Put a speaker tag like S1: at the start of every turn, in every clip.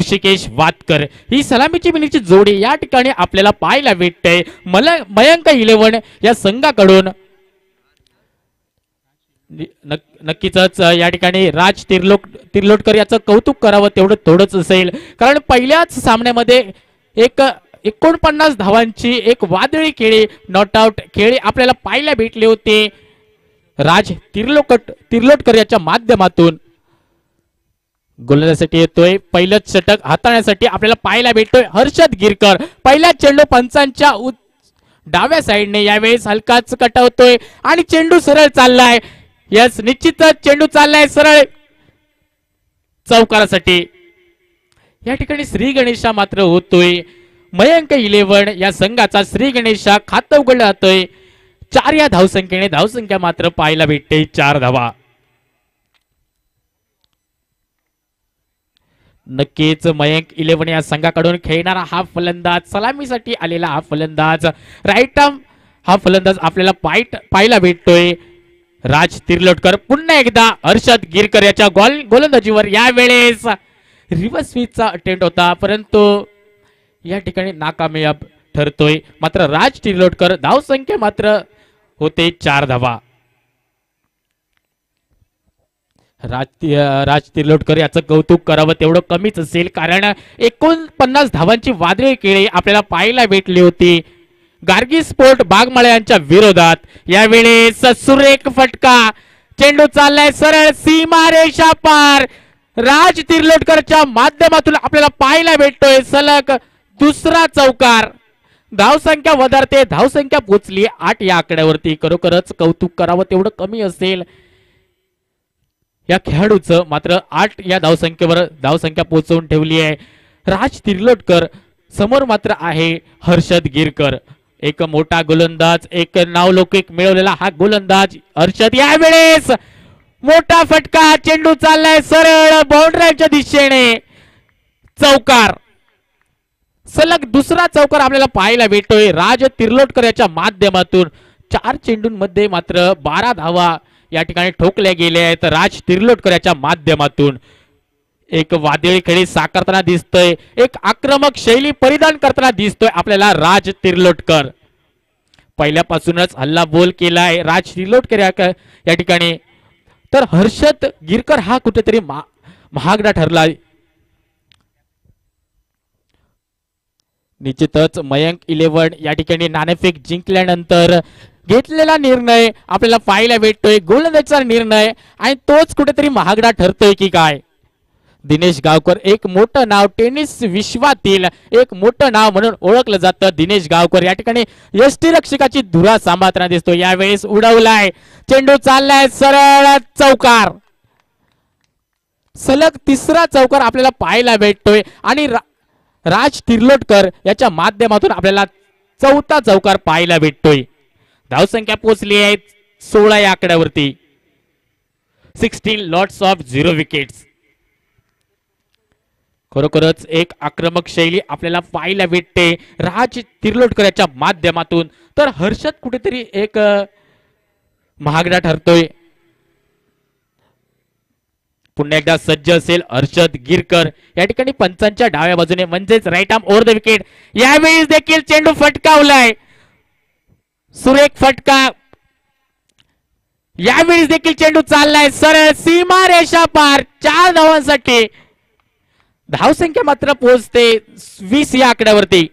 S1: ऋषिकेश वातकर ही सलामीची मिनीची जोडी या ठिकाणी आपल्याला पाहायला भेटते मयंक 11 या संघाकडून। नक्कीच या ठिकाणी राज तिर्लोटकर याचं कौतुक करावं तेवढं थोडंच असेल, कारण पहिल्याच सामन्यामध्ये एक 49 धावांची एक वादळी खेळी नॉट आउट खेळी आपल्याला पाहायला भेटले होते राज तिर्लोटकर याच्या माध्यमातून। गोलंदाजीसाठी येतोय, पहिलंच षटक हाताळण्यासाठी आपल्याला पाहायला भेटतोय हर्षद गिरकर। पहिला चेंडू पंचांच्या डाव्या साइडने यावेळेस हलकाच कटावतोय आणि चेंडू सरळ चाललाय। यस, निश्चितच चेंडू चाललाय सरळ चौकारासाठी। या ठिकाणी श्री गणेशा मात्र होतोय मयंक 11 या संघाचा श्री गणेशा खातं उघडलं जातोय 4 या धावसंख्येने। धावसंख्या मात्र पाहायला भेटते 4 धावा। नक्कीच मयंक 11 या संघाकडून खेळणारा हा फलंदाज, सलामीसाठी आलेला हा फलंदाज, राईट आर्म हा फलंदाज आपल्याला पाहायला भेटतोय राज तिर्लोटकर। पुन्हा एकदा हर्षद गिरकर याच्या गोलंदाजीवर यावेळेस रिव्हर्स स्वीपचा अटेम्प्ट होता, परंतु या ठिकाणी नाकामयाब ठरतोय। मात्र राज तिर्लोटकर धावसंख्या मात्र होते 4 धावा। राज तिर्लोटकर याचं कौतुक करावं तेवढं कमीच असेल, कारण 49 धावांची वादळी खेळी आपल्याला पाहायला भेटली होती गार्गी स्पोर्ट बागमाळा यांच्या विरोधात। यावेळेस सुरेख फटका, चेंडू चाललाय सरळ सीमारेषा पार। राज तिर्लोटकरच्या माध्यमातून आपल्याला पाहायला भेटतोय सलग दुसरा चौकार। धावसंख्या वधारते, धावसंख्या पोचली 8 या आकड्यावरती। खरोखरच कौतुक करावं तेवढं कमी असेल या खेळाडूचं, मात्र 8 या धावसंख्या पोहोचवून ठेवली आहे राज तिर्लोटकर। समोर मात्र आहे हर्षद गिरकर, एक मोठा गोलंदाज, एक नावलौकिक मिळवलेला हा गोलंदाज हर्षद। यावेळेस मोठा फटका, चेंडू चाललाय सरळ बाउंड्रीच्या दिशेने चौकार। सलग दुसरा चौकार आपल्याला पाहायला भेटतोय राज तिर्लोटकर याच्या माध्यमातून। 4 चेंडूंमध्ये मात्र 12 धावा या ठिकाणी ठोकल्या गेल्या आहेत राज तिर्लोटकर याच्या माध्यमातून। एक वादळी खेळी साकारताना दिसतोय, एक आक्रमक शैली परिधान करताना दिसतोय आपल्याला राज तिर्लोटकर। पहिल्यापासूनच हल्ला बोल केलाय राज तिर्लोटकर या ठिकाणी, तर हर्षद गिरकर हा कुठेतरी महागडा ठरला। निश्चितच मयंक 11 या ठिकाणी नाणेफेक जिंकल्यानंतर घेतलेला निर्णय आपल्याला पाहायला भेटतोय गोलंदाजीचा निर्णय, आणि तोच कुठेतरी महागडा ठरतोय की काय। दिनेश गावकर एक मोठं नाव, टेनिस विश्वातील एक मोठं नाव म्हणून ओळखलं जातं दिनेश गावकर। या ठिकाणी यष्टीरक्षकाची धुरा सांभाळताना दिसतो। यावेळेस उडवलाय, चेंडू चाललाय सरळ चौकार। सलग तिसरा चौकार आपल्याला पाहायला भेटतोय आणि राज तिर्लोटकर याच्या माध्यमातून आपल्याला चौथा चौकार पाहायला भेटतोय। धावसंख्या पोहोचली आहे 16 या आकड्यावरती। 16 लॉट्स ऑफ 0 विकेट्स। खरोखरच एक आक्रमक शैली आपल्याला पाहायला भेटते राज तिर्लोटकर याच्या माध्यमातून, तर हर्षद कुठेतरी एक महागडा ठरतोय। पुन्हा एकदा सज्ज असेल हर्षद गिरकर। या ठिकाणी पंचांच्या डाव्या बाजूने म्हणजेच right arm over the wicket. यावेळेस देखील चेंडू फटकावलाय, सुरेख फटका। यावेळेस देखील चेंडू चाललाय सरळ सीमारेषा पार 4 धावांसाठी। धावसंख्या मात्र पोहोचते 20 या आकड्यावरती।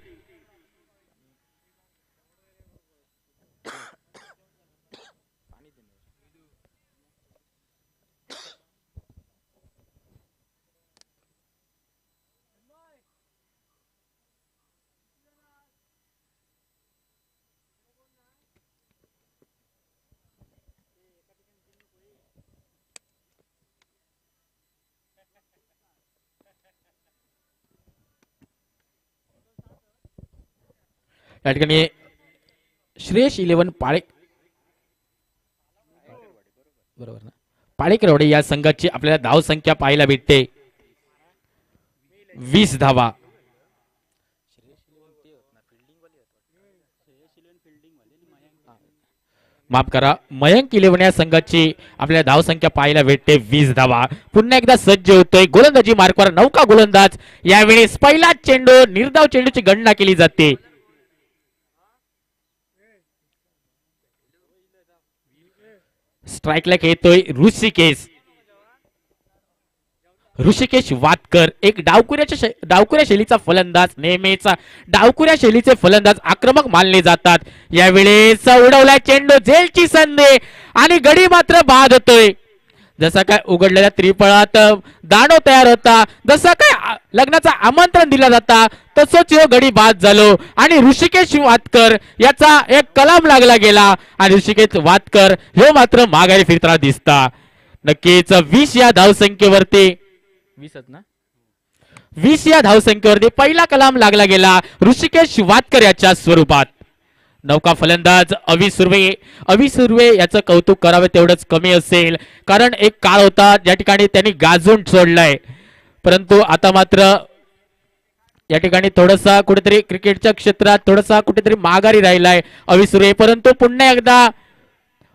S1: या ठिकाणी श्रेयस 11 बरोबर ना पाळेकरवाडी या संघाची आपल्याला धाव संख्या पाहायला भेटते 20 धावा। माफ करा, मयंक इलेव्हन या संघाची आपल्याला धावसंख्या पाहायला भेटते 20 धावा. पुन्हा एकदा सज्ज होतोय गोलंदाजी मार्कवर नौका गोलंदाज. यावेळेस पहिला चेंडू निर्धाव चेंडूची गणना केली जाते. स्ट्राइकला खेळतोय ऋषिकेश वातकर, एक डावकुऱ्या शैलीचा फलंदाज. नेहमीच डावकुऱ्या शैलीचे फलंदाज आक्रमक मानले जातात. यावेळेस उडवला चेंडू, झेलची संधी आणि गडी मात्र बाद होतोय. जसा काय उघडलेल्या त्रिफळात दाणो तयार होता, जसा काय लग्नाचा आमंत्रण दिला जाता, तसंच ह्यो गडी बाद झालो आणि ऋषिकेश वातकर याचा एक कलाम लागला गेला आणि ऋषिकेश वातकर हे मात्र माघारी फिरताना दिसता. नक्कीच 20 या धावसंख्येवरती 20 या धावसंख्येवरती पहिला कलाम लागला गेला ऋषिकेश वातकर याच्या स्वरूपात. नौका फलंदाज अवी सुर्वे याचं कौतुक करावे तेवढंच कमी असेल, कारण एक काळ होता ज्या ठिकाणी त्यांनी गाजून सोडलाय, परंतु आता मात्र या ठिकाणी थोडासा कुठेतरी क्रिकेटच्या क्षेत्रात थोडासा कुठेतरी माघारी राहिलाय अवी सुर्वे. परंतु पुन्हा एकदा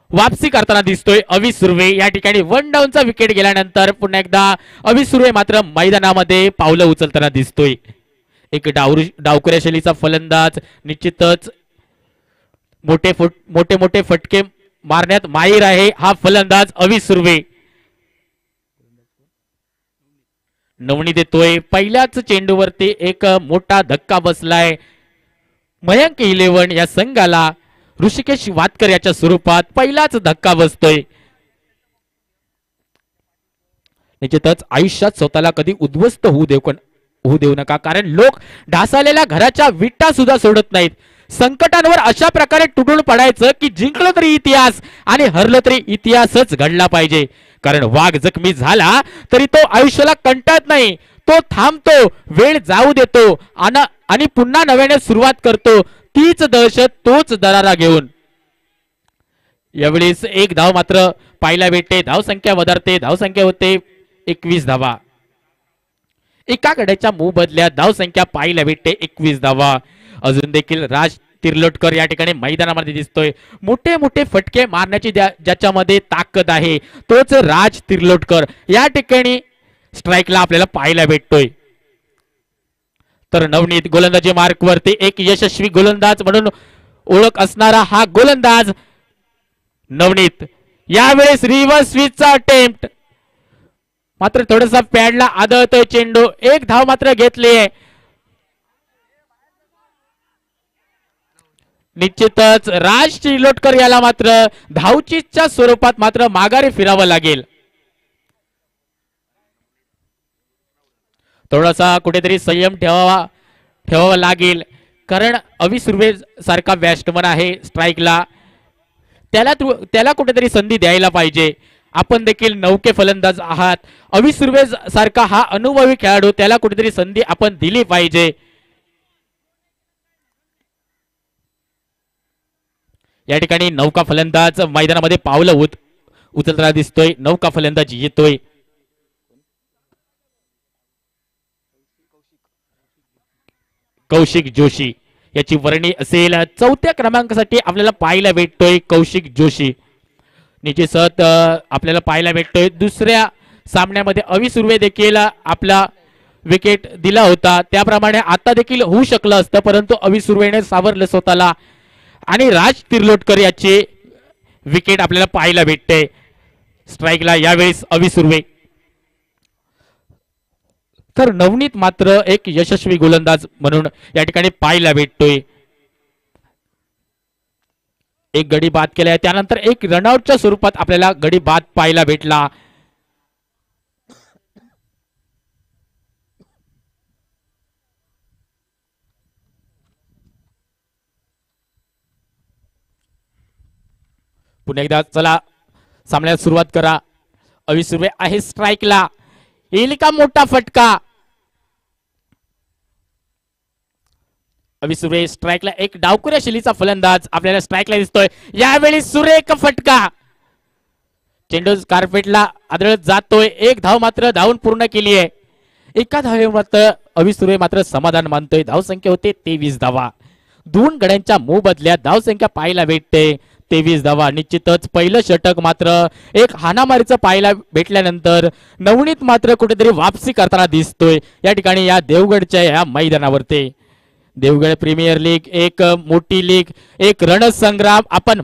S1: वापसी करताना दिसतोय अवी सुर्वे. या ठिकाणी 1 डाऊनचा विकेट गेल्यानंतर पुन्हा एकदा अवी सुर्वे मात्र मैदानामध्ये पावलं उचलताना दिसतोय. एक डावकुऱ्या शैलीचा फलंदाज, निश्चितच मोठे फटके मारण्यात माहीर आहे हा फलंदाज अवी सुर्वे. नवनी देतोय, पहिल्याच चेंडूवरती एक मोठा धक्का बसलाय मयंक इलेव्हन या संघाला. ऋषिकेश वातकर याच्या स्वरूपात पहिलाच धक्का बसतोय. निश्चितच आयुष्यात स्वतःला कधी उद्ध्वस्त होऊ देऊ नका, कारण लोक ढासळलेल्या घराच्या विटा सुद्धा सोडत नाहीत. संकटांवर अशा प्रकारे तुटून पडायचं की जिंकलं तरी इतिहास आणि हरलं तरी इतिहासच घडला पाहिजे. कारण वाघ जखमी झाला तरी तो आयुष्याला कंटाळत नाही, तो थांबतो, वेळ जाऊ देतो आणि पुन्हा नव्याने सुरुवात करतो. तीच दहशत, तोच दरारा घेऊन. यावेळेस एक धाव मात्र पाहायला भेटते. धावसंख्या वधारते, धावसंख्या होते 21 धावा. एका गड्याच्या मोबदल्यात धावसंख्या पाहायला भेटते 21 धावा. अजून देखील राज तिर्लोटकर या ठिकाणी मैदानामध्ये दिसतोय. मोठे फटके मारण्याची ज्याच्यामध्ये ताकद आहे तोच राज तिर्लोटकर या ठिकाणी स्ट्राइकला आपल्याला पाहायला भेटतोय. तर नवनीत गोलंदाजी मार्कवरती एक यशस्वी गोलंदाज म्हणून ओळख असणारा हा गोलंदाज नवनीत. यावेळेस रिव्हर्स स्विचचा अटेम्प्ट, मात्र थोडासा पॅडला आदळतोय चेंडू. एक धाव मात्र घेतली आहे. निश्चितच राज तिर्लोटकर याला मात्र धावचीच्या स्वरूपात मात्र माघारी फिरावं लागेल. थोडासा कुठेतरी संयम ठेवावा लागेल, कारण अवी सुर्वे सारखा बॅट्समन आहे स्ट्राइकला, त्याला कुठेतरी संधी द्यायला पाहिजे. आपण देखील नौके फलंदाज आहात. अवी सुर्वे सारखा हा अनुभवी खेळाडू, त्याला कुठेतरी संधी आपण दिली पाहिजे. या ठिकाणी नौका फलंदाज मैदानामध्ये पावलं उचलताना दिसतोय. नौका फलंदाज येतोय. कौशिक जोशी याची वर्णी असेल. 4थ्या क्रमांकासाठी आपल्याला पाहायला भेटतोय कौशिक जोशी. निश्चितच आपल्याला पाहायला भेटतोय दुसऱ्या सामन्यामध्ये अवी सुर्वे देखील आपला विकेट दिला होता, त्याप्रमाणे आता देखील होऊ शकलं असतं, परंतु अवी सुर्वेने सावरलं स्वतःला आणि राज तिर्लोटकर याचे विकेट आपल्याला पाहायला भेटते स्ट्राइकला. यावेळेस अवी सुर्वे. तर नवनीत मात्र एक यशस्वी गोलंदाज म्हणून या ठिकाणी पाहायला भेटतोय. एक गडी बाद केलाय, त्यानंतर एक रनआउटच्या स्वरूपात आपल्याला गडी बाद पाहायला भेटला. पुन्हा एकदा चला सामन्याला सुरुवात करा. अवी सुर्वे आहे स्ट्राइकला. येईल का मोठा फटका? अवी सुर्वे स्ट्राइकला. एक डावकुऱ्या शैलीचा फलंदाज आपल्याला स्ट्राइकला दिसतोय. यावेळी सुरेख फटका, चेंडू कार्पेटला आदळत जातोय. एक धाव मात्र धावून पूर्ण केली आहे. एका धावे मात्र अवी सुर्वे मात्र समाधान मानतोय. धावसंख्या होते 23 धावा. 2 गड्यांच्या मोबदल्यात धावसंख्या पाहायला भेटते 23 धावा. निश्चितच पहिलं षटक मात्र एक हाणामारीचं पाहायला भेटल्यानंतर नवनीत मात्र कुठेतरी वापसी करताना दिसतोय या ठिकाणी या देवगडच्या या मैदानावरती. देवगड प्रीमियर लीग एक मोठी लीग, एक रणसंग्राम, आपण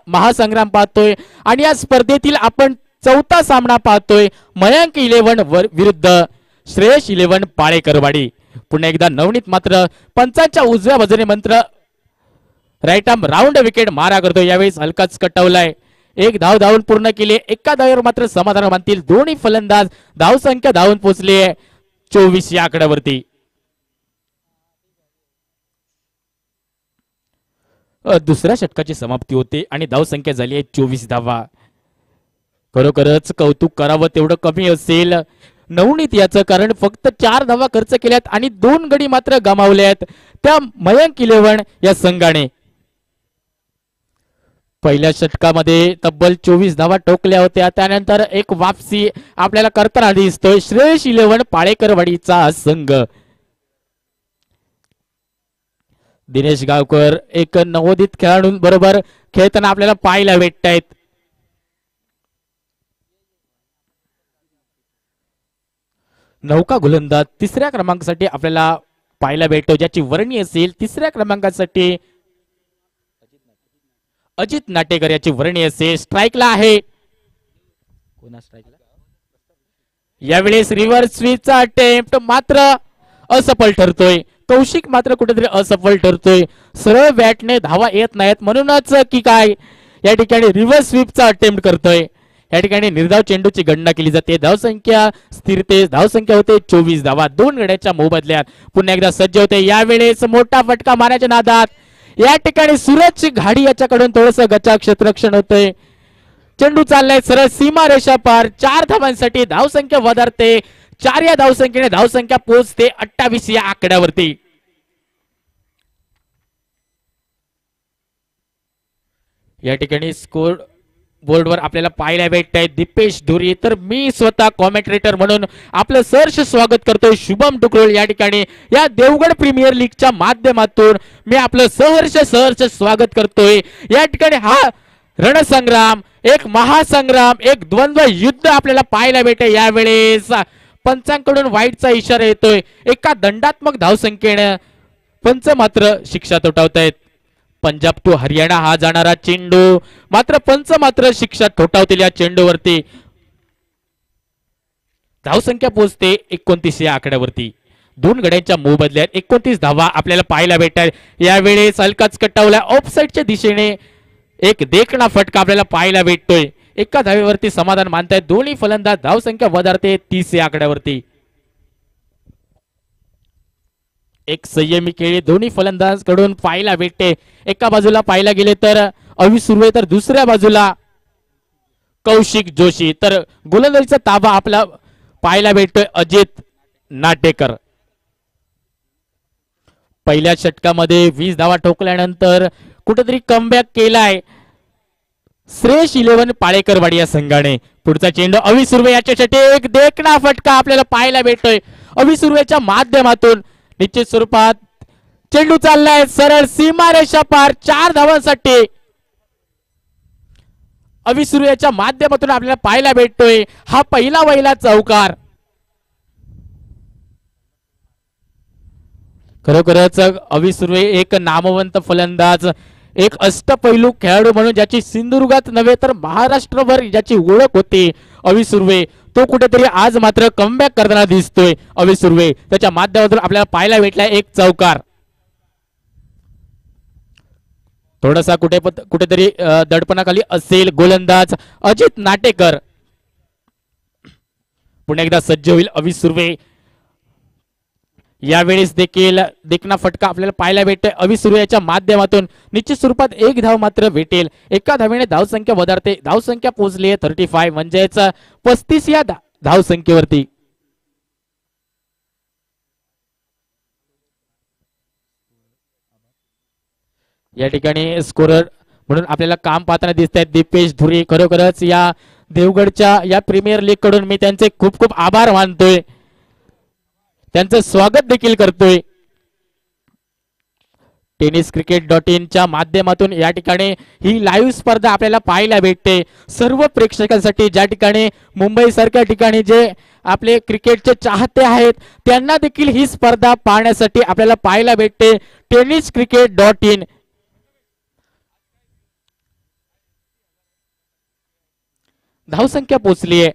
S1: महासंग्राम पाहतोय आणि या स्पर्धेतील आपण चौथा सामना पाहतोय मयंक 11 विरुद्ध श्रेयस 11 पाळेकरवाडी. पुन्हा एकदा नवनीत मात्र पंचांच्या उजव्या बाजूने मंत्र राईट आर्म राऊंड विकेट मारा करतो. यावेळेस हलकाच कटवलाय. एक धाव धावून पूर्ण केली. एका धावेवर मात्र समाधान मानतील दोन्ही फलंदाज. धावसंख्या धावून पोहोचली 24 या आकड्यावरती. दुसऱ्या षटकाची समाप्ती होते आणि धावसंख्या झाली आहे 24 धावा. खरोखरच कौतुक करावं तेवढं कमी असेल नवनीत याचं, कारण फक्त 4 धावा खर्च केल्यात आणि 2 गडी मात्र गमावल्यात त्या मयंक 11 या संघाने. पहिल्या षटकामध्ये तब्बल 24 धावा ठोकल्या होत्या. त्यानंतर एक वापसी आपल्याला करताना दिसतोय श्रेयस 11 पाळेकरवाडीचा संघ. दिनेश गावकर एक नवोदित खेळाडूंबरोबर खेळताना आपल्याला पाहायला भेटतायत. नौका गोलंदाज तिसऱ्या क्रमांकासाठी आपल्याला पाहायला भेटतो, ज्याची वर्णी असेल तिसऱ्या क्रमांकासाठी अजित नाटेकर याची वर्णी असेल. स्ट्राईकला आहे कोणा स्ट्राईकला यावेळेस रिव्हर्स स्वीपचा अटेम्प्ट मात्र असफल ठरतोय. कौशिक मात्र कुठेतरी असफल ठरतोय. सरळ बॅटने धावा येत नाहीत म्हणूनच की काय या ठिकाणी रिव्हर्स स्वीपचा अटेम्प्ट करतोय. या ठिकाणी निर्धाव चेंडूची गणना केली जाते. धावसंख्या स्थिरते. धावसंख्या होते 24 धावा. 2 गड्याच्या मोबदल्यात पुन्हा एकदा सज्ज होते. यावेळेस मोठा फटका मारण्याच्या नादात या ठिकाणी सूरज घाडी याच्याकडून थोडस गचा क्षेत्ररक्षण होतंय. चेंडू चाललाय सरळ सीमा रेषा पार. 4 धावांसाठी धावसंख्या वधारते. 4 या धावसंख्येने धावसंख्या पोहोचते 28 या आकड्यावरती. या ठिकाणी स्कोर बोर्डवर आपल्याला पाहायला भेटताय दीपेश धुरी. तर मी स्वतः कॉमेंटेटर म्हणून आपलं सहर्ष स्वागत करतोय. शुभम टुकरोल या ठिकाणी या देवगड प्रीमियर लीगच्या माध्यमातून मी आपलं सहर्ष स्वागत करतोय. या ठिकाणी हा रणसंग्राम, एक महासंग्राम, एक द्वंद्व युद्ध आपल्याला पाहायला भेटते. यावेळेस पंचांकडून वाईटचा इशारा येतोय. एका दंडात्मक धावसंख्येने पंच मात्र शिक्षा ठोठावतायत. पंजाब टू हरियाणा हा जाणारा चेंडू मात्र पंच मात्र शिक्षा ठोठावतील या चेंडूवरती. धावसंख्या पोहोचते 29 या आकड्यावरती. 2 गड्यांच्या मोबदल्यात 29 धावा आपल्याला पाहायला भेटतात. यावेळेस हलकाच कटावला ऑफसाईडच्या दिशेने एक देखणा फटका आपल्याला पाहायला भेटतोय. एका धावेवरती समाधान मानतायत दोन्ही फलंदाज. धावसंख्या वधारते 30 या आकड्यावरती. एक संयमी खेळी दोन्ही फलंदाज कडून पाहायला भेटते. एका बाजूला पाहायला गेले तर अवि सुर्वे, तर दुसऱ्या बाजूला कौशिक जोशी. तर गोलंदाजीचा ताबा आपला पाहायला भेटतोय अजित नाटेकर. पहिल्या षटकामध्ये 20 धावा ठोकल्यानंतर कुठेतरी कमबॅक केलाय श्रेयस 11 पाळेकरवाडी या संघाने. पुढचा चेंडू अवि सुर्वे याच्यासाठी एक देखणा फटका आपल्याला पाहायला भेटतोय अवि सुर्वेच्या माध्यमातून. निश्चित स्वरूपात चेंडू चाललाय सरळ सीमारेषा पार. 4 धावांसाठी अवि सुर्वेच्या माध्यमातून आपल्याला पाहायला भेटतोय हा पहिला चौकार. खरोखरच अवि सुर्वे एक नामवंत फलंदाज, एक अष्टपैलू खेळाडू म्हणून ज्याची सिंधुदुर्गात नव्हे तर महाराष्ट्रभर ज्याची ओळख होती अवि सुर्वे, तो कुठेतरी आज मात्र कमबॅक करताना दिसतोय. अवि सुर्वे त्याच्या माध्यमातून आपल्याला पाहायला भेटलाय एक चौकार. थोडासा कुठेतरी दडपणाखाली असेल गोलंदाज अजित नाटेकर. पुन्हा एकदा सज्ज होईल अवि सुर्वे. यावेळेस देखील देखना फटका आपल्याला पाहायला भेटतोय अवि सुर्वे याच्या माध्यमातून. निश्चित स्वरूपात एक धाव मात्र भेटेल. एका धावेने धावसंख्या वधारते. धावसंख्या पोहोचली आहे 35 म्हणजेच 35 या धावसंख्येवरती. या ठिकाणी स्कोरर म्हणून आपल्याला काम पाहताना दिसत आहेत दीपेश धुरी. खरोखरच या देवगडच्या या प्रीमियर लीग कडून मी त्यांचे खूप खूप आभार मानतोय. त्यांचं स्वागत देखील करतोय. tenniscricket.in च्या माध्यमातून या ठिकाणी ही लाईव्ह स्पर्धा आपल्याला पाहायला भेटते. सर्व प्रेक्षकांसाठी ज्या ठिकाणी मुंबई सारख्या ठिकाणी जे आपले क्रिकेटचे चाहते आहेत त्यांना देखील ही स्पर्धा पाहण्यासाठी आपल्याला पाहायला भेटते. tenniscricket.in धावसंख्या पोहोचली आहे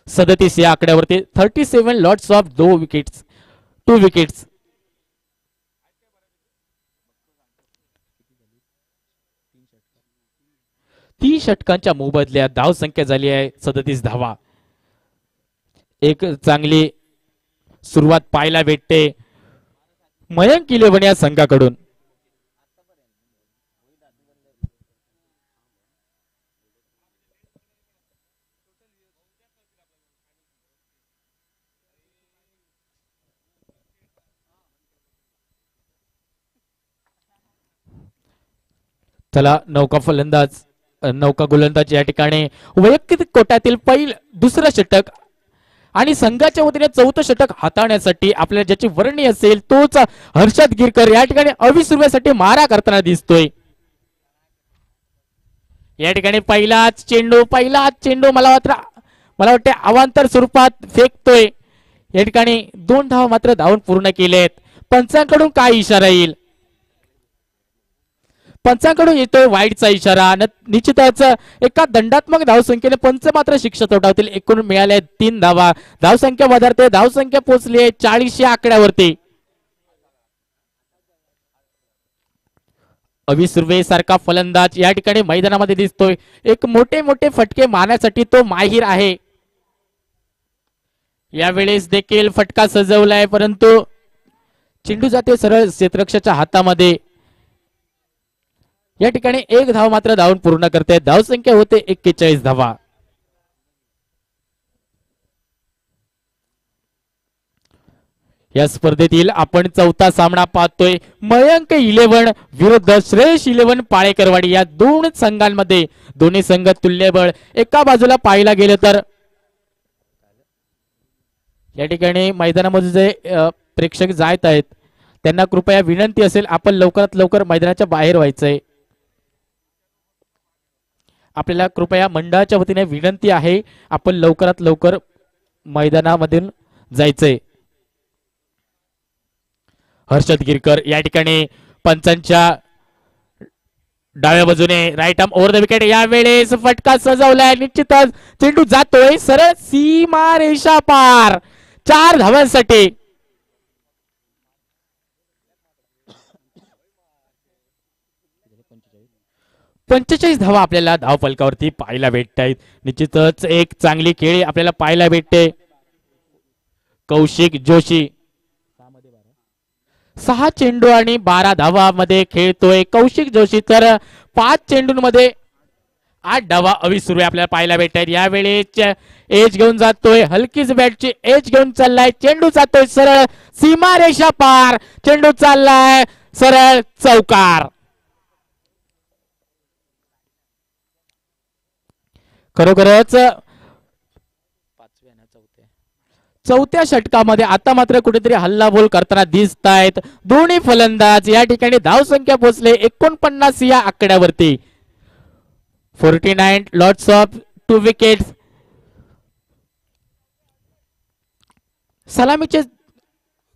S1: 37 या आकड्यावरती. 37 लॉट्स ऑफ 2 विकेट्स. 3 षटकांच्या मोबदल्यात धावसंख्या झाली आहे 37 धावा. एक चांगली सुरुवात पाहायला भेटते मयंक 11 या संघाकडून. चला नौका गोलंदाज या ठिकाणी वैयक्तिक कोट्यातील दुसरं षटक आणि संघाच्या वतीने 4थं षटक हाताळण्यासाठी आपल्याला ज्याची वर्णी असेल तोच हर्षद गिरकर या ठिकाणी अविस्मरणीय मारा करताना दिसतोय. या ठिकाणी पहिलाच चेंडू मला वाटते अवांतर स्वरूपात फेकतोय. या ठिकाणी 2 धावा मात्र धावून पूर्ण केलेत. पंचांकडून काय इशारा येईल? पंचांकडून येतोय वाईडचा इशारा. निश्चितच एका दंडात्मक धावसंख्येने पंच मात्र शिक्षा ठोठावतील. एकूण मिळाले 3 धावा. धावसंख्या वधारते. धावसंख्या पोहोचली आहे 40 या आकड्यावरती. अविसुर्वे सारखा फलंदाज या ठिकाणी मैदानामध्ये दिसतोय. एक मोठे फटके मारण्यासाठी तो माहिर आहे. यावेळेस देखील फटका सजवलाय परंतु चेंडू जाते सरळ क्षेत्ररक्षकाच्या हातामध्ये. या ठिकाणी 1 धाव मात्र धावून पूर्ण करते. धावसंख्या होते 41 धावा. या स्पर्धेतील आपण 4था सामना पाहतोय. मयंक 11 विरुद्ध श्रेयस 11 पाळेकरवाडी. या 2 संघांमध्ये दोन्ही संघ तुल्यबळ. एका बाजूला पाहायला गेलं तर या ठिकाणी मैदानामध्ये जे प्रेक्षक जात आहेत त्यांना कृपया विनंती असेल आपण लवकरात लवकर मैदानाच्या बाहेर व्हायचंय. आपल्याला कृपया मंडळाच्या वतीने विनंती आहे आपण लवकरात लवकर मैदानामधून जायचंय. हर्षद गिरकर या ठिकाणी पंचांच्या डाव्या बाजूने right arm over the wicket. यावेळेस फटका सजवलाय. निश्चितच चेंडू जातोय सरळ सीमा रेषा पार 4 धावांसाठी. पंचेचाळीस धावा आपल्याला धावफलकावरती पाहायला भेटत आहेत. निश्चितच एक चांगली खेळी आपल्याला पाहायला भेटते. कौशिक जोशी 6 चेंडू आणि 12 धावांमध्ये खेळतोय. कौशिक जोशी तर 5 चेंडूंमध्ये 8 धावा अविसुर्वे आपल्याला पाहायला भेटत आहेत. यावेळेस एज घेऊन जातोय. हलकीच बॅटची एज घेऊन चाललाय. चेंडू जातोय सरळ सीमारेषा पार. चेंडू चाललाय सरळ चौकार. खरोखरच 4थ्या षटकामध्ये आता मात्र कुठेतरी हल्लाबोल करताना दिसत आहेत दोन्ही फलंदाज. या ठिकाणी धावसंख्या पोहोचले 49 या आकड्यावरती. 49 लॉट्स ऑफ 2 विकेट्स. सलामीचे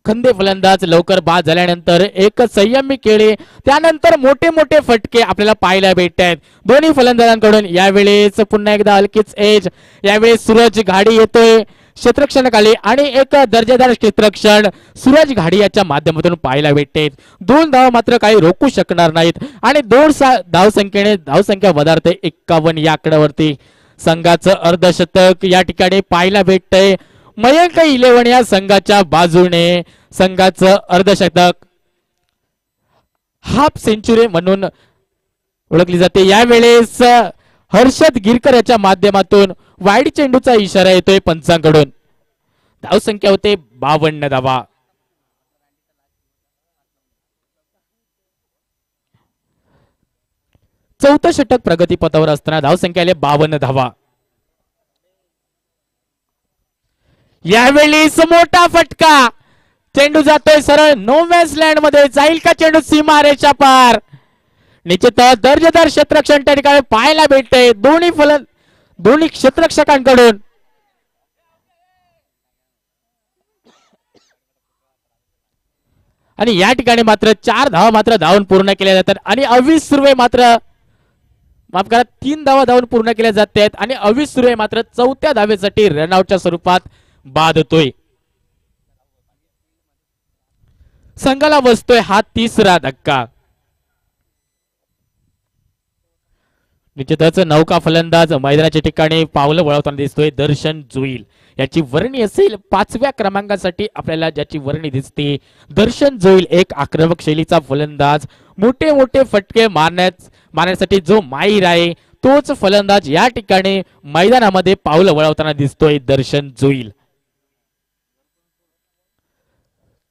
S1: खंदे फलंदाज लवकर बाद झाल्यानंतर एक संयमी खेळी त्यानंतर मोठे फटके आपल्याला पाहायला भेटत आहेत दोन्ही फलंदाजांकडून. यावेळेस पुन्हा एकदा हलकीच एज. यावेळेस सूरज घाडी येतोय क्षेत्ररक्षणाखाली आणि एक दर्जेदार क्षेत्ररक्षण सूरज घाडी याच्या माध्यमातून पाहायला भेटते. 2 धावा मात्र काही रोखू शकणार नाहीत आणि 2 धावसंख्येने धावसंख्या वधारते 51 या आकड्यावरती. संघाचं अर्धशतक या ठिकाणी पाहायला भेटतंय. मयंक 11 या संघाच्या बाजूने संघाचं अर्धशतक हाफ सेंचुरी म्हणून ओळखली जाते. यावेळेस हर्षद गिरकर याच्या माध्यमातून वाईड चेंडूचा इशारा येतोय पंचांकडून. धावसंख्या होते 52 धावा. चौथं षटक प्रगतीपथावर असताना धावसंख्या आली 52 धावा. यावेळेस मोठा फटका चेंडू जातोय सरळ नो मॅन्स लँड मध्ये, जाईल का चेंडू सीमा रेषा पार? निश्चितच दर्जेदार क्षेत्ररक्षण त्या ठिकाणी पाहायला भेटते दोन्ही क्षेत्ररक्षकांकडून. आणि या ठिकाणी मात्र 4 धावा मात्र धावून पूर्ण केल्या जातात आणि 28 सुर्वे मात्र माफ करा 3 धावा धावून पूर्ण केल्या जात आहेत आणि 28 सुर्वे मात्र 4थ्या धावेसाठी रनआउटच्या स्वरूपात बाद होतोय. संघाला बसतोय हा 3रा धक्का. निश्चितच नौका फलंदाज मैदानाच्या ठिकाणी पावलं वळवताना दिसतोय दर्शन जोईल. याची वर्णी असेल 5व्या क्रमांकासाठी आपल्याला ज्याची वर्णी दिसते दर्शन जोईल. एक आक्रमक शैलीचा फलंदाज, मोठे मोठे फटके मारण्यासाठी जो माहीर आहे तोच फलंदाज या ठिकाणी मैदानामध्ये पावलं वळवताना दिसतोय दर्शन जोईल.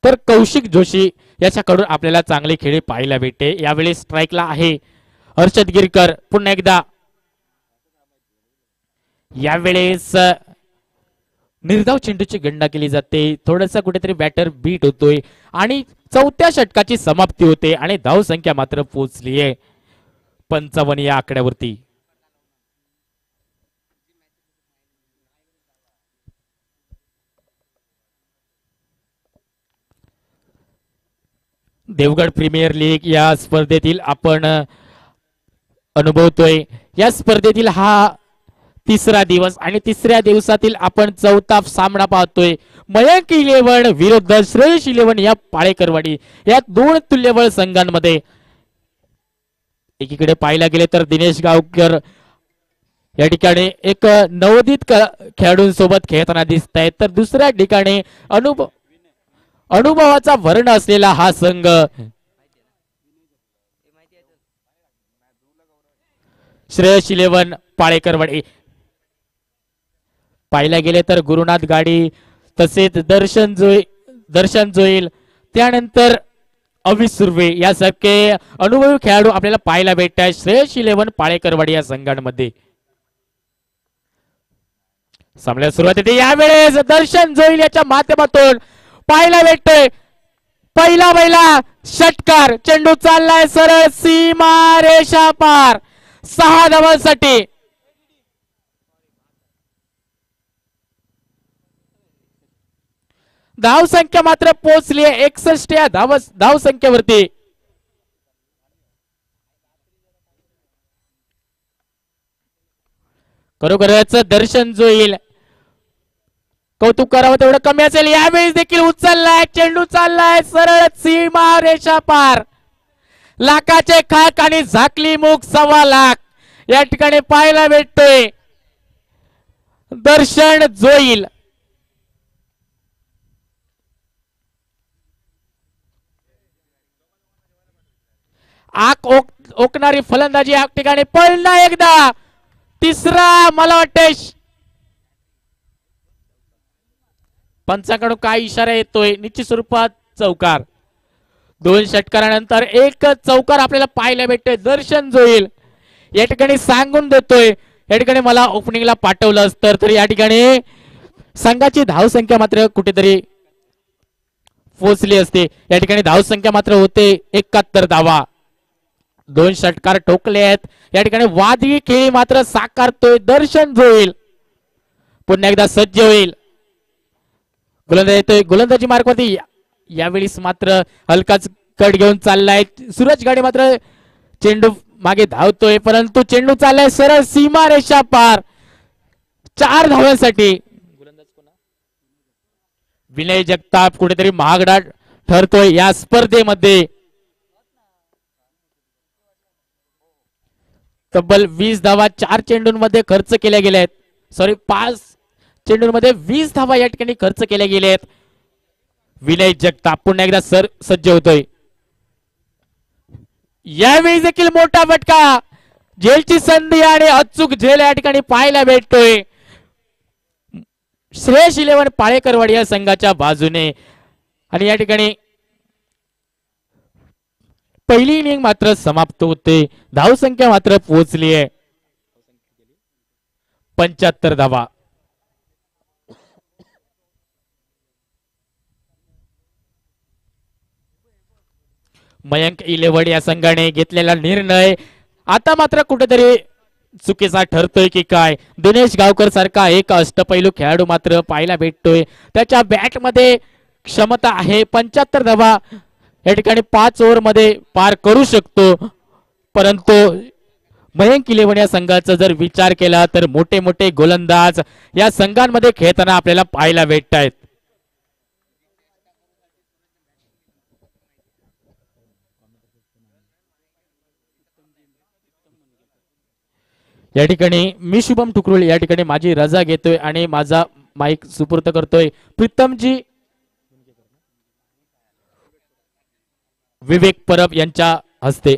S1: तर कौशिक जोशी याच्याकडून आपल्याला चांगले खेळ पाहायला भेटते. यावेळी स्ट्राईकला आहे हर्षद गिरकर. पुन्हा एकदा यावेळेस निर्धाव चेंडूची गणना केली जाते. थोडासा कुठेतरी बॅटर बीट होतोय आणि 4थ्या षटकाची समाप्ती होते आणि धाव संख्या मात्र पोहोचली आहे 55 या आकड्यावरती. देवगड प्रीमियर लीग या स्पर्धेतील आपण अनुभवतोय. या स्पर्धेतील हा 3रा दिवस आणि 3ऱ्या दिवसातील आपण 4था सामना पाहतोय. मयंक 11 विरुद्ध श्रेयस 11 या पाळेकरवाडी या 2 तुल्यबळ संघांमध्ये. एकीकडे पाहायला गेले तर दिनेश गावकर या ठिकाणी एक नवोदित खेळाडूंसोबत खेळताना दिसत आहेत, तर दुसऱ्या ठिकाणी अनुभवाचा वर्ण असलेला हा संघ श्रेयस 11 पाळेकरवाडी. पाहायला गेले तर गुरुनाथ गाडी तसेच दर्शन जोईल त्यानंतर अविस सुर्वे यासारखे अनुभवी खेळाडू आपल्याला पाहायला भेटतात श्रेयस 11 पाळेकरवाडी या संघांमध्ये. सामन्याला सुरुवात येते. यावेळेस दर्शन जोईल याच्या माध्यमातून पाहायला भेटतोय पहिला षटकार. चेंडू चाललाय सरळ सीमा रेषा पार 6 धावांसाठी. धाव संख्या मात्र पोहोचली 61 या धाव संख्येवरती. खरोखरच दर्शन जोईल कौतुक करावं तेवढं कमी असेल. यावेळी देखील उचललाय चेंडू चाललाय सरळ सीमा रेषा पार. लाखाचे खाक आणि झाकली मूग 1.25 लाख या ठिकाणी पाहायला भेटतोय दर्शन जोईल. आक ओकणारी फलंदाजी या ठिकाणी पुन्हा एकदा 3रा मला वाटते पंचाकडून काय इशारा येतोय. निश्चित स्वरूपात चौकार. 2 षटकारानंतर एक चौकार आपल्याला पाहायला भेटतोय. दर्शन जोईल या ठिकाणी सांगून देतोय या ठिकाणी मला ओपनिंगला पाठवलं असतं तर या ठिकाणी संघाची धाव संख्या मात्र कुठेतरी पोहोचली असते. या ठिकाणी धाव संख्या मात्र होते 71 धावा. 2 षटकार ठोकले आहेत. या ठिकाणी वादळी खेळी मात्र साकारतोय दर्शन जोईल. पुन्हा एकदा सज्ज होईल. गोलंदाज येतोय गोलंदाजी मार्गवरती. यावेळेस मात्र हलकाच कट घेऊन चाललाय सूरज गाडी. मात्र चेंडू मागे धावतोय परंतु चेंडू चाललाय सरळ सीमा रेषा पार 4 धावांसाठी. विनय जगताप कुठेतरी महागडा ठरतोय या स्पर्धेमध्ये. तब्बल 20 धावा 4 चेंडूंमध्ये खर्च केल्या गेल्या आहेत. सॉरी 5 चेंडूंमध्ये 20 धावा या ठिकाणी खर्च केल्या गेल्या आहेत. विनय जगताप पुन्हा एकदा सज्ज होतोय. यावेळी देखील मोठा फटका झेलची संधी आणि अचूक झेल या ठिकाणी पाहायला भेटतोय श्रेयस 11 पाळेकरवाडी या संघाच्या बाजूने. आणि या ठिकाणी पहिली इनिंग मात्र समाप्त होते. धाव संख्या मात्र पोहोचली आहे 75 धावा. मयंक इलेव्हन या संघाने घेतलेला निर्णय आता मात्र कुठेतरी चुकीचा ठरतोय की काय. दिनेश गावकर सारखा एक अष्टपैलू खेळाडू मात्र पाहायला भेटतोय. त्याच्या बॅट मध्ये क्षमता आहे, 75 धावा या ठिकाणी 5 ओव्हर मध्ये पार करू शकतो. परंतु मयंक इलेव्हन या संघाचा जर विचार केला तर मोठे मोठे गोलंदाज या संघांमध्ये खेळताना आपल्याला पाहायला भेटत आहेत. या ठिकाणी मी शुभम ठुकरुल या ठिकाणी माझी रजा घेतोय आणि माझा माईक सुपूर्द करतोय प्रीतमजी विवेक परब यांच्या हस्ते.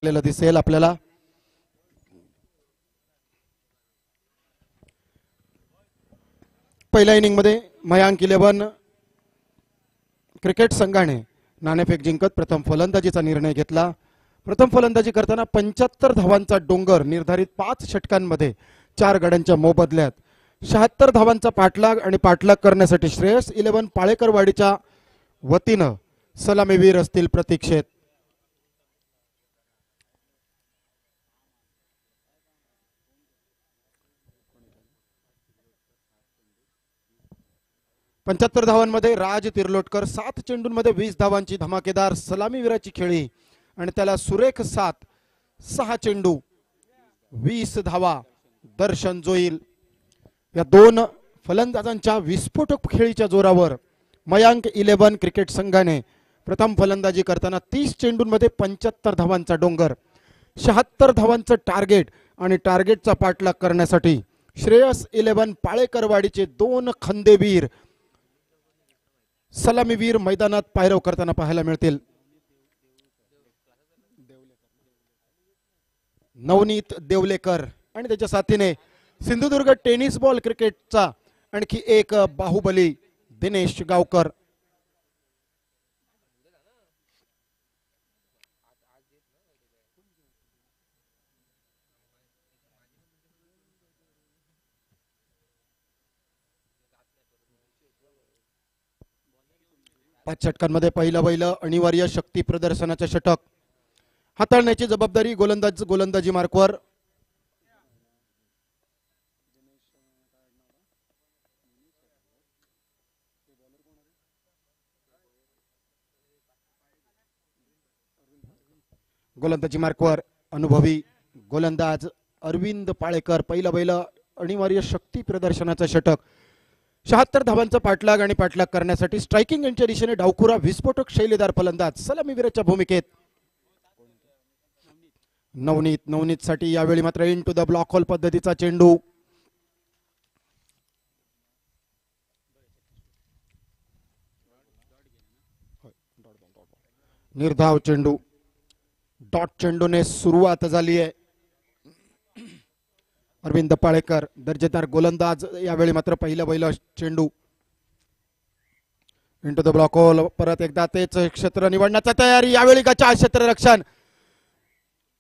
S2: दिसेल आपल्याला. पहिल्या इनिंग मध्ये मयांक इलेव्हन क्रिकेट संघाने नाणेफेक जिंकत प्रथम फलंदाजीचा निर्णय घेतला. प्रथम फलंदाजी करताना 75 धावांचा डोंगर निर्धारित 5 षटकांमध्ये 4 गड्यांच्या मोबदल्यात 76 धावांचा पाठलाग आणि पाठलाग करण्यासाठी श्रेयस इलेव्हन पाळेकरवाडीच्या वतीनं सलामीवीर असतील प्रतीक्षेत. पंच्याहत्तर धावांमध्ये राज तिर्लोटकर 7 चेंडूंमध्ये 20 धावांची धमाकेदार सलामीवीराची खेळी आणि त्याला सुरेख 6 चेंडू 20 धावा दर्शन जोईल. या 2 फलंदाजांच्या विस्फोटक खेळीच्या जोरावर मयांक इलेव्हन क्रिकेट संघाने प्रथम फलंदाजी करताना 30 चेंडूंमध्ये 75 धावांचा डोंगर 76 धावांचं टार्गेट आणि टार्गेटचा पाठलाग करण्यासाठी श्रेयस 11 पाळेकरवाडीचे 2 खंदेवीर सलामीवीर मैदानात पायरव करताना पाहायला मिळतील. नवनीत देवलेकर आणि त्याच्या साथीने सिंधुदुर्ग टेनिस बॉल क्रिकेटचा आणखी एक बाहुबली दिनेश गावकर. पाच षटकांमध्ये पहिलं अनिवार्य शक्ती प्रदर्शनाचे षटक हाताळण्याची जबाबदारी गोलंदाजी मार्कवर. गोलंदाजी मार्कवर अनुभवी गोलंदाज अरविंद पाळेकर. पहिलं अनिवार्य शक्ती प्रदर्शनाचं षटक. 76 धावांचा पाठलाग आणि पाठलाग करण्यासाठी स्ट्रायकिंग यांच्या दिशेने डावखुरा विस्फोटक शैलीदार फलंदाज सलामीवीराच्या भूमिकेत नवनीत साठी यावेळी मात्र इनटू द ब्लॉक होल पद्धतीचा चेंडू. निर्धाव चेंडू. डॉट चेंडूने सुरुवात झाली आहे. अरविंद पाळेकर दर्जेदार गोलंदाज. यावेळी मात्र पहिलं चेंडू इंटू द ब्लॉक होल. परत एकदा तेच क्षेत्र निवडण्याचा तयारी. यावेळी गचा क्षेत्ररक्षण.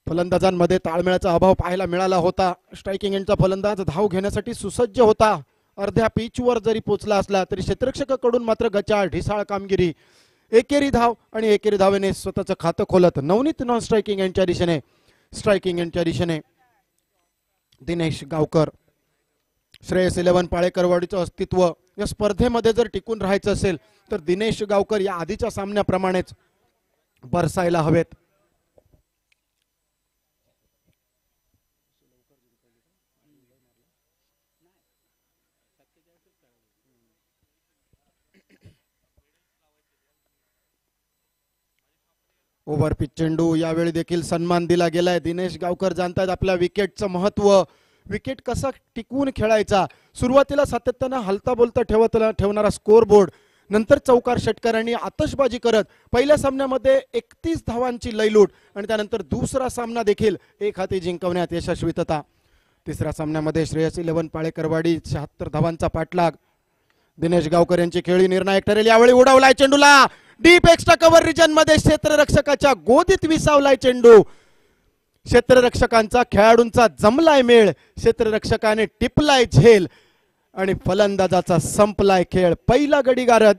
S2: फलंदाजांमध्ये ताळमेळाचा अभाव पाहायला मिळाला होता. स्ट्रायकिंग एंडचा फलंदाज धाव घेण्यासाठी सुसज्ज होता. अर्ध्या पिचवर जरी पोचला असला तरी क्षेत्ररक्षकाकडून मात्र गचाळ ढिसाळ कामगिरी. एकेरी धाव आणि एकेरी धावेने स्वतःचं खातं खोलत नवनीत नॉन स्ट्रायकिंग एंडच्या दिशेने स्ट्रायकिंग एंडच्या दिशेने दिनेश गावकर. श्रेयस 11 पाळेकरवाडीचं अस्तित्व या स्पर्धेमध्ये जर टिकून राहायचं असेल तर दिनेश गावकर या आधीच्या सामन्याप्रमाणेच बरसायला हवेत. ओव्हर पिच चेंडू. यावेळी देखील सन्मान दिला गेलाय. दिनेश गावकर जाणतात आपल्या विकेटचं महत्व. विकेट कसा टिकवून खेळायचा. सुरुवातीला सातत्यानं हलता बोलता ठेवणारा स्कोर बोर्ड. नंतर चौकार षटकारांनी आतषबाजी करत पहिल्या सामन्यामध्ये 31 धावांची लयलूट आणि त्यानंतर दुसरा सामना देखील एक हाती जिंकवण्यात यशस्वीतता. तिसऱ्या सामन्यामध्ये श्रेयस 11 पाळेकरवाडी 76 धावांचा पाठलाग. दिनेश गावकर यांची खेळी निर्णायक ठरेल. यावेळी उडवलाय चेंडूला. डीप एक्स्ट्रा कव्हर रिजन मध्ये क्षेत्ररक्षकाच्या गोदीत विसावलाय चेंडू. क्षेत्ररक्षकांचा खेळाडूंचा जमलाय मेळ. क्षेत्ररक्षकाने टिपलाय झेल आणि फलंदाजाचा संपलाय खेळ. पहिला गडी गारद.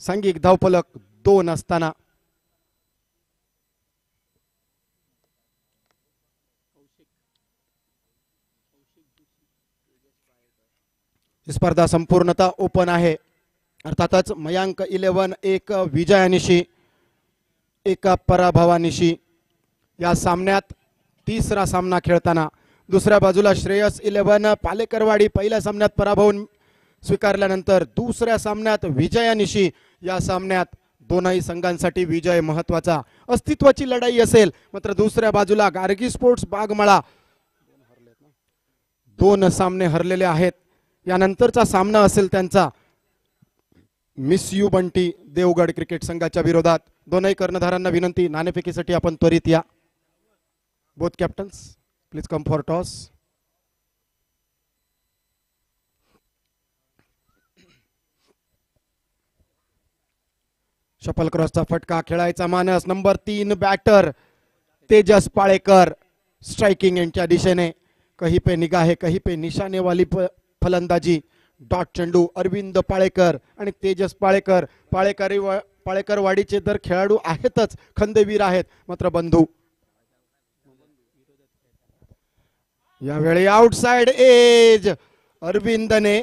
S2: सांघिक धावफलक 2 असताना स्पर्धा संपूर्णतः ओपन आहे. अर्थातच मयांक 11 एक विजयानिशी एका पराभवानिशी या सामन्यात तिसरा सामना खेळताना. दुसऱ्या बाजूला श्रेयस 11 पालेकरवाडी पहिल्या सामन्यात पराभव स्वीकारल्यानंतर दुसऱ्या सामन्यात विजयानिशी. या सामन्यात दोनही संघांसाठी विजय महत्वाचा. अस्तित्वाची लढाई असेल. मात्र दुसऱ्या बाजूला गार्गी स्पोर्ट्स बागमाळा 2 सामने हरलेले आहेत. यानंतरचा सामना असेल त्यांचा miss you Bunty Devgad cricket संघाच्या विरोधात. दोनही कर्णधारांना विनंती नाणेफेकीसाठी आपण त्वरित या. Both captains please come for toss. शपल क्रॉसचा फटका खेळायचा मानस. Number 3 batter Tejas Palekar striking एंडच्या दिशेने. कहीं पे निगाहे कहीं पे निशाने वाली फलंदाजी. डॉट चेंडू. अरविंद पाळेकर आणि तेजस पाळेकर. पाळेकरवाडीचे तर खेळाडू आहेतच, खंदेवीर आहेत, मात्र बंधू. यावेळी आउटसाइड एज. अरविंदने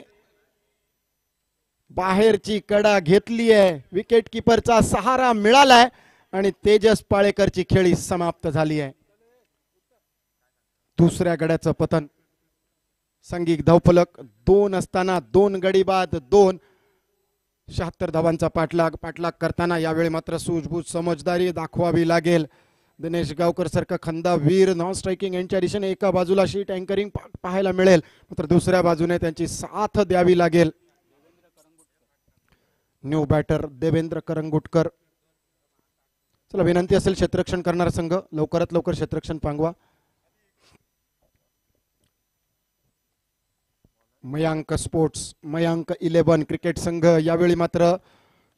S2: बाहेरची कडा घेतली आहे. विकेट किपरचा सहारा मिळालाय आणि तेजस पाळेकरची खेळी समाप्त झाली आहे. दुसऱ्या गड्याचं पतन. सांघिक धावफलक 2 असताना 2 गडी बाद 2. 76 धावांचा पाठलाग करताना यावेळी मात्र सूझबूझ समजदारी दाखवावी लागेल. दिनेश गावकर सारखा खंदा वीर नॉन स्ट्रायकिंग यांच्या दिशेने एका बाजूला शीट अँकरिंग पाहायला मिळेल, मात्र दुसऱ्या बाजूने त्यांची साथ द्यावी लागेल. New batter Devendra Karangutkar. चला विनंती असेल क्षेत्ररक्षण करणारा संघ लवकरात लवकर क्षेत्ररक्षण पांगवा. मयांक स्पोर्ट्स मयांक 11 क्रिकेट संघ यावेळी मात्र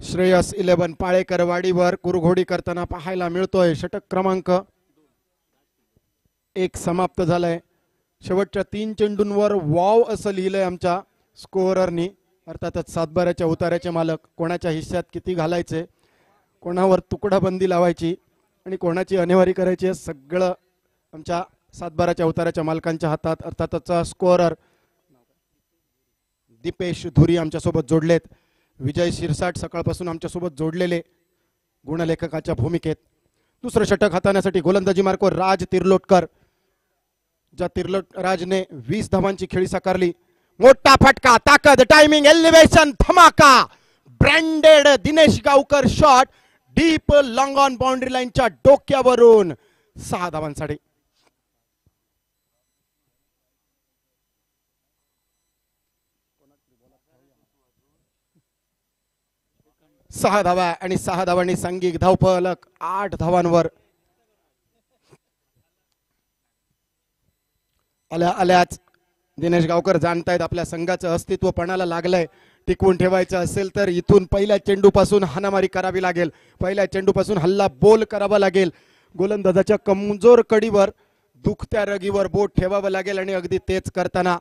S2: श्रेयस 11 पाळेकरवाडीवर कुरघोडी करताना पाहायला मिळतोय. षटक क्रमांक 1 समाप्त झालाय. शेवटच्या 3 चेंडूंवर वाव असं लिहिलंय आमच्या स्कोअररनी. अर्थातच सातबाऱ्याच्या उतार्याचे मालक कोणाच्या हिश्श्यात किती घालायचे, कोणावर तुकडा बंदी लावायची आणि कोणाची अनिवार्य करायची हे सगळं आमच्या सातबाऱ्याच्या उतार्याच्या मालकांच्या हातात. अर्थातच स्कोअरर दीपेश धुरी आमच्यासोबत जोडलेत. विजय शिरसाट सकाळपासून आमच्यासोबत जोडलेले गुणलेखकाच्या भूमिकेत. दुसरं षटक हाताळण्यासाठी गोलंदाजी मार्को राज तिर्लोटकर. ज्या राजने 20 धावांची खेळी साकारली. मोठा फटका, ताकद, टायमिंग, एलिव्हेशन, धमाका, branded Dinesh Gavkar shot deep long on boundary लाईनच्या डोक्यावरून 6 धावांसाठी. 6 धावा आणि 6 धावांनी सांघिक धावफलक 8 धावांवर. आल्याच दिनेश गावकर जाणतायत आपल्या संघाचं अस्तित्व पणाला लागलंय. टिकवून ठेवायचं असेल तर इथून पहिल्या चेंडूपासून हाणामारी करावी लागेल, पहिल्या चेंडूपासून हल्ला बोल करावा लागेल. गोलंदाजाच्या कमजोर कडीवर दुखत्या रगीवर बोट ठेवावं लागेल आणि अगदी तेच करताना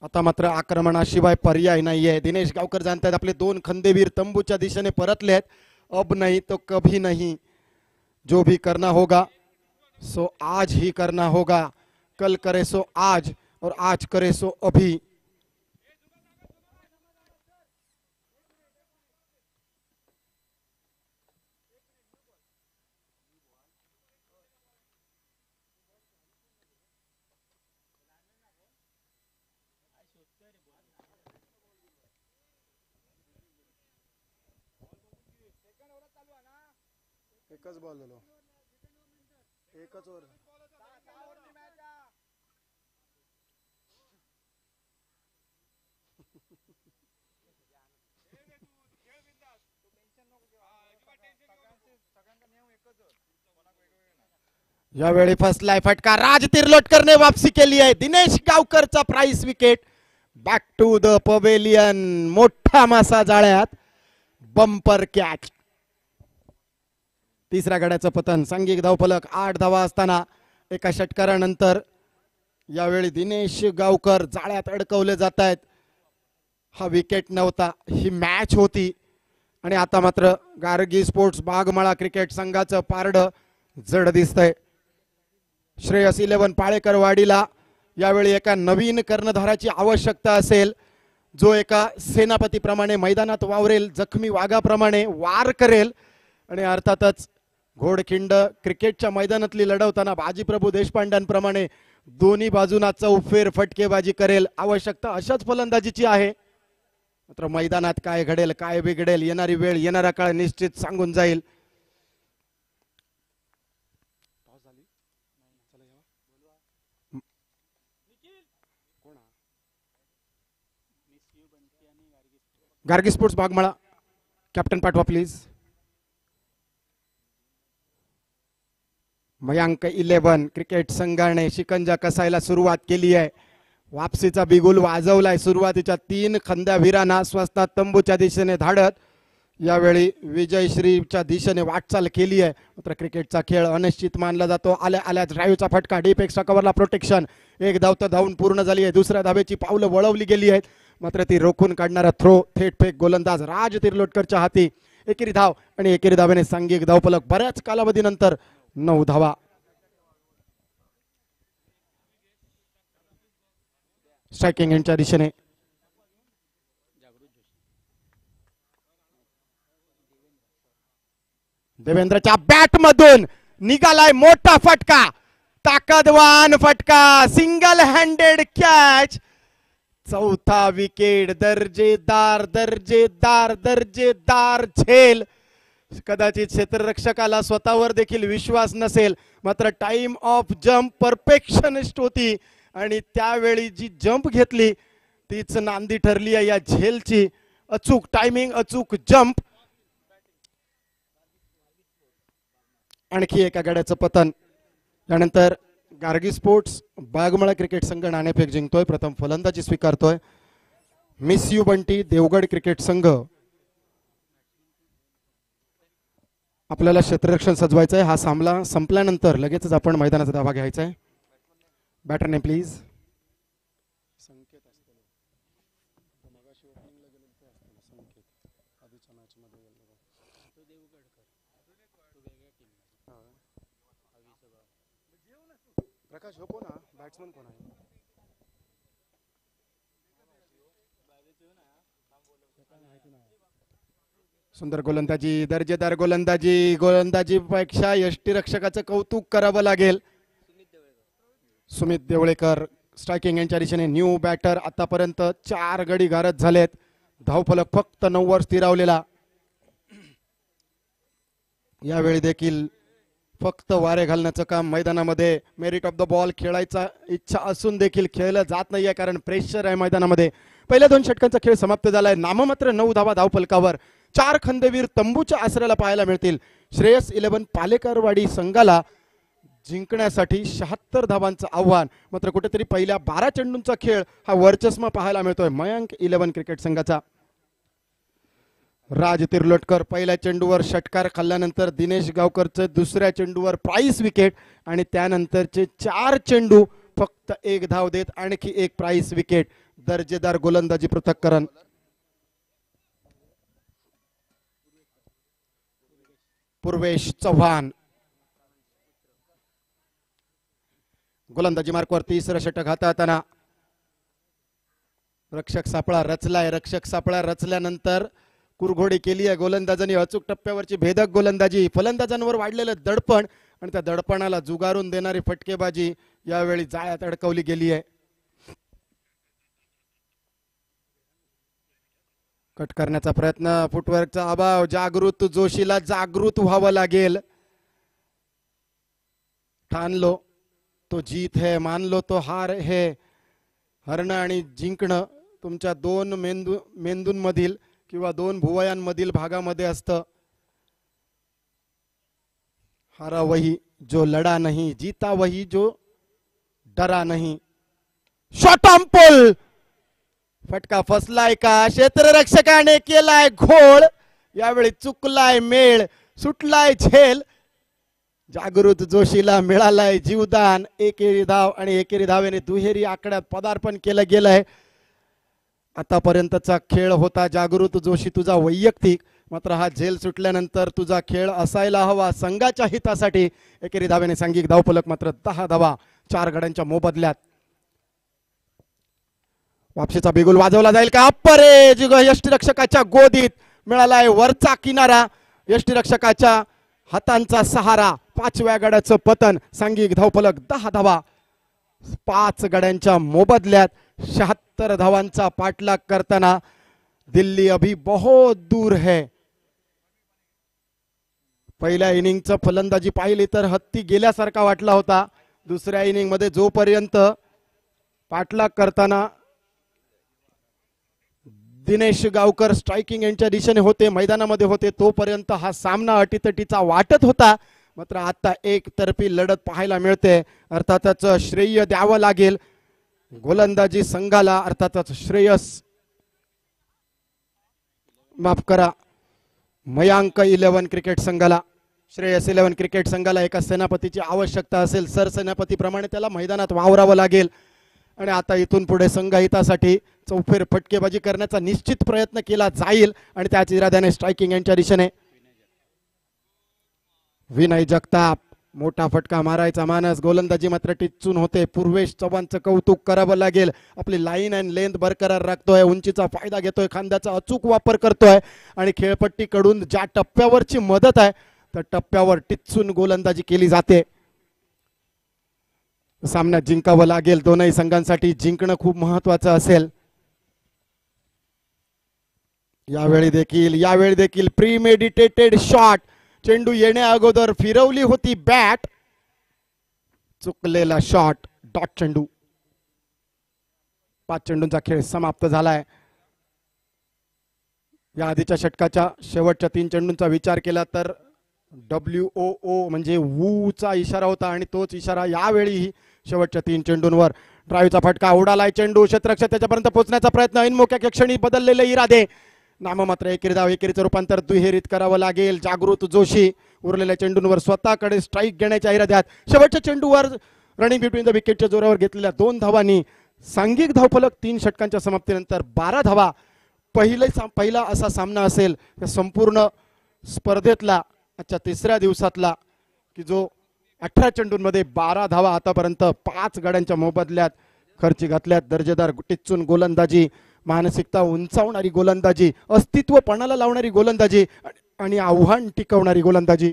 S2: आता मात्र आक्रमणाशिवाय पर्याय नाहीये. दिनेश गावकर जाणतायत आपले 2 खंदेवीर तंबूच्या दिशेने परतले आहेत. अब नहीं तो कभी नहीं, जो भी करना होगा सो आज ही करना होगा, कल करे सो आज और आज करे सो अभी. एकच बॉल झालो, एकच ओव्हर. यावेळी फसलाय फटका. राज तिर्लोटकरने वापसी केली आहे. दिनेश गावकरचा prize wicket. Back to the pavilion. मोठा मासा जाळ्यात, बंपर कॅच. तिसऱ्या गड्याचं पतन. सांघिक धावफलक 8 धावा असताना एका षटकारानंतर यावेळी दिनेश गावकर जाळ्यात अडकवले जात आहेत. हा विकेट नव्हता, ही मॅच होती. आणि आता मात्र गार्गी स्पोर्ट्स बागमाळा क्रिकेट संघाचं पारडं जड दिसतंय. श्रेयस 11 पाळेकरवाडीला यावेळी एका नवीन कर्णधाराची आवश्यकता असेल, जो एका सेनापतीप्रमाणे मैदानात वावरेल, जखमी वाघाप्रमाणे वार करेल आणि अर्थातच घोडखिंड क्रिकेटच्या मैदानातली लढवताना बाजीप्रभू देशपांड्यांप्रमाणे दोन्ही बाजूंना चौफेर फटकेबाजी करेल. आवश्यकता अशाच फलंदाजीची आहे. मात्र मैदानात काय घडेल, काय बिघडेल, येणारी वेळ, येणारा काळ निश्चित सांगून जाईल. गार्गी स्पोर्ट्स बागमाळा कॅप्टन पाठवा प्लीज. मयांक 11 क्रिकेट संघाने शिकंजा कसायला सुरुवात केली आहे. वापसीचा बिगुल वाजवलाय. सुरुवातीच्या 3 खंद्यावीरांना स्वस्तात तंबूच्या दिशेने धाडत यावेळी विजयश्रीच्या दिशेने वाटचाल केली आहे. मात्र क्रिकेटचा खेळ अनिश्चित मानला जातो. आल्या ड्राईव्हचा फटका, डीप एक्स्ट्रा कव्हरला प्रोटेक्शन. एक धाव तर धावून पूर्ण झाली आहे. दुसऱ्या धावेची पावलं वळवली गेली आहेत, मात्र ती रोखून काढणारा थ्रो थेट फेक गोलंदाज राज तिर्लोटकरच्या हाती. एकेरी धाव आणि एकेरी धावेने सांघिक धावफलक. बऱ्याच कालावधीनंतर 9 धावा. स्ट्रायकिंग यांच्या दिशेने देवेंद्रच्या बॅट मधून निघालाय मोठा फटका. ताकदवान फटका, सिंगल हँडेड कॅच, चौथा विकेट. दर्जेदार दर्जेदार दर्जेदार झेल. कदाचित क्षेत्ररक्षकाला स्वतःवर देखील विश्वास नसेल, मात्र टाइम ऑफ जम्प परफेक्शनिस्ट होती आणि त्यावेळी जी जंप घेतली तीच नांदी ठरली आहे या झेलची. अचूक टायमिंग, अचूक जंप. आणखी एका गड्याचं पतन. त्यानंतर गार्गी स्पोर्ट्स बागमळा क्रिकेट संघ नाणेफेक जिंकतोय. प्रथम फलंदाजी स्वीकारतोय. Miss you Bunty Devgad cricket संघ. आपल्याला क्षेत्ररक्षण सजवायचं आहे. हा सामना संपल्यानंतर लगेचच आपण मैदानाचा धावा घ्यायचा आहे. बॅटरने प्लीज. प्रकाश हो कोण बॅट्समन कोण आहे? सुंदर गोलंदाजी, दर्जेदार गोलंदाजी. गोलंदाजीपेक्षा यष्टीरक्षकाचं कौतुक करावं लागेल. सुमित देवळेकर स्ट्रायकिंग यांच्या दिशेने न्यू बॅटर. आतापर्यंत 4 गडी गारद झालेत. धावफलक फक्त 9 वर स्थिरावलेला. यावेळी देखील फक्त वारे घालण्याचं काम मैदानामध्ये. मेरिट ऑफ द बॉल खेळायचा इच्छा असून देखील खेळलं जात नाहीये कारण प्रेशर आहे मैदानामध्ये. पहिल्या 2 षटकांचा खेळ समाप्त झालाय. नाममात्र 9 धावा धावफलकावर. 4 खंदवीर तंबूच्या आसऱ्याला पाहायला मिळतील. श्रेयस 11 पालेकरवाडी संघाला जिंकण्यासाठी 76 धावांचं आव्हान. मात्र कुठेतरी पहिल्या 12 चेंडूंचा खेळ हा वर्चस्व पाहायला मिळतोय मयांक 11 क्रिकेट संघाचा. राज तिर्लोटकर पहिल्या चेंडूवर षटकार खाल्ल्यानंतर दिनेश गावकरचं दुसऱ्या चेंडूवर प्राइस विकेट आणि त्यानंतरचे 4 चेंडू फक्त 1 धाव देत आणखी 1 प्राइस विकेट. दर्जेदार गोलंदाजी पृथक्करण. पूर्वेश चव्हाण गोलंदाजी मार्कवर. तिसरं षटक हाताळताना रक्षक सापळा रचलाय. रक्षक सापळा रचल्यानंतर कुरघोडी केली आहे गोलंदाजांनी. अचूक टप्प्यावरची भेदक गोलंदाजी. फलंदाजांवर वाढलेलं दडपण आणि त्या दडपणाला जुगारून देणारी फटकेबाजी यावेळी जाळ्यात अडकवली गेली आहे. कट करण्याचा प्रयत्न. फुटवर्कचा अभाव. जागृत जोशीला जागृत व्हावं लागेल. ठान लो तो जीत है, मान लो तो हार है. हरणं आणि जिंकणं तुमच्या 2 मेंदूंमधील किंवा 2 भुवयांमधील भागामध्ये असतं. हारा वही जो लढा नहीं, जीता वही जो डरा नहीं. Shot on pole. फटका फसलाय का? क्षेत्ररक्षकाने केलाय घोळ. यावेळी चुकलाय मेळ, सुटलाय झेल. जागृत जोशीला मिळालाय जीवदान. एकेरी धाव आणि एकेरी धावेने दुहेरी आकड्यात पदार्पण केलं गेलंय. आतापर्यंतचा खेळ होता जागृत जोशी तुझा वैयक्तिक, मात्र हा झेल सुटल्यानंतर तुझा खेळ असायला हवा संघाच्या हितासाठी. एकेरी धावेने सांघिक धावफलक मात्र 10 धावा 4 गड्यांच्या मोबदल्यात. वापसीचा बिगुल वाजवला जाईल का? अप्परे यष्टीरक्षकाच्या गोदीत मिळालाय वरचा किनारा. यष्टीरक्षकाच्या हातांचा सहारा. 5व्या गड्याचं पतन. सांघिक धावफलक 10 धावा 5 गड्यांच्या मोबदल्यात. 76 धावांचा पाठलाग करताना दिल्ली अभी बहुत दूर है. पहिल्या इनिंगचं फलंदाजी पाहिली तर हत्ती गेल्यासारखा वाटला होता. दुसऱ्या इनिंग मध्ये जोपर्यंत पाठलाग करताना दिनेश गावकर स्ट्रायकिंग यांच्या दिशेने होते, मैदानामध्ये होते, तोपर्यंत हा सामना अटीतटीचा वाटत होता. मात्र आता एकतर्फी लढत पाहायला मिळते. अर्थातच श्रेय द्यावं लागेल गोलंदाजी संघाला. अर्थातच माफ करा मयांक 11 क्रिकेट संघाला. श्रेयस 11 क्रिकेट संघाला एका सेनापतीची आवश्यकता असेल. सरसेनापतीप्रमाणे त्याला मैदानात वावरावं लागेल. आणि आता इथून पुढे संघहितासाठी चौफेर फटकेबाजी करण्याचा निश्चित प्रयत्न केला जाईल. आणि त्याच इराद्याने स्ट्रायकिंग यांच्या दिशेने विनय जगताप. मोठा फटका मारायचा मानस. गोलंदाजी मात्र टिचून होते. पूर्वेश चव्हाणचं कौतुक करावं लागेल. आपली लाईन अँड लेंथ बरकरार राखतोय. उंचीचा फायदा घेतोय. खांद्याचा अचूक वापर करतोय. आणि खेळपट्टीकडून ज्या टप्प्यावरची मदत आहे त्या टप्प्यावर टिचून गोलंदाजी केली जाते. सामना जिंकावं लागेल. दोनही संघांसाठी जिंकणं खूप महत्वाचं असेल. यावेळी देखील प्रीमेडिटेटेड शॉट. चेंडू येण्या अगोदर फिरवली होती बॅट. चुकलेला शॉट. डॉट चेंडू. 5 चेंडूंचा खेळ समाप्त झालाय. या आधीच्या षटकाच्या शेवटच्या 3 चेंडूंचा विचार केला तर WOO म्हणजे वूचा इशारा होता आणि तोच इशारा यावेळीही शेवटच्या 3 चेंडूंवर. ड्राईव्हचा फटका उडालाय. चेंडू क्षेत्ररक्षक त्याच्यापर्यंत पोहोचण्याचा प्रयत्न. ऐनमोक्या क्षणी बदललेले इरादे. नाममात्र एकेरी धाव. एकेरीचं रूपांतर दुहेरीत करावं लागेल. जागृत जोशी उरलेल्या चेंडूंवर स्वतःकडे स्ट्राईक घेण्याच्या इराद्यात शेवटच्या चेंडूवर रनिंग बिटवीन द विकेटच्या जोरावर घेतलेल्या 2 धावांनी सांघिक धावफलक 3 षटकांच्या समाप्तीनंतर 12 धावा. पहिला असा सामना असेल या संपूर्ण स्पर्धेतला आजच्या 3ऱ्या दिवसातला की जो 18 चेंडूंमध्ये 12 धावा आतापर्यंत 5 गड्यांच्या मोबदल्यात खर्ची घातल्यात. दर्जेदार टिच्चून गोलंदाजी, मानसिकता उंचावणारी गोलंदाजी, अस्तित्व पणाला लावणारी गोलंदाजी आणि आव्हान टिकवणारी गोलंदाजी.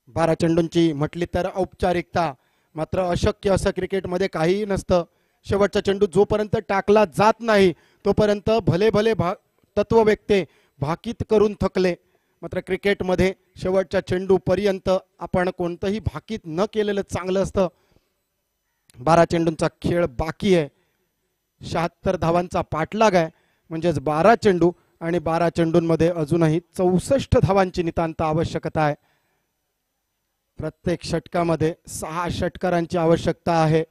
S2: बारा चेंडूंची म्हटली तर औपचारिकता. मात्र अशक्य असं क्रिकेटमध्ये काहीही नसतं. शेवटचा चेंडू जोपर्यंत टाकला जात नाही तोपर्यंत भले भले तत्ववेत्ते भाकीत करून थकले. मात्र क्रिकेटमध्ये शेवटच्या चेंडू पर्यंत आपण कोणतंही भाकीत न केलेलं चांगलं असतं. 12 चेंडूंचा खेळ बाकी आहे. 76 धावांचा पाठलाग आहे. म्हणजेच 12 चेंडू आणि 12 चेंडूंमध्ये अजूनही 64 धावांची नितांत आवश्यकता आहे. प्रत्येक षटकामध्ये 6 षटकारांची आवश्यकता आहे.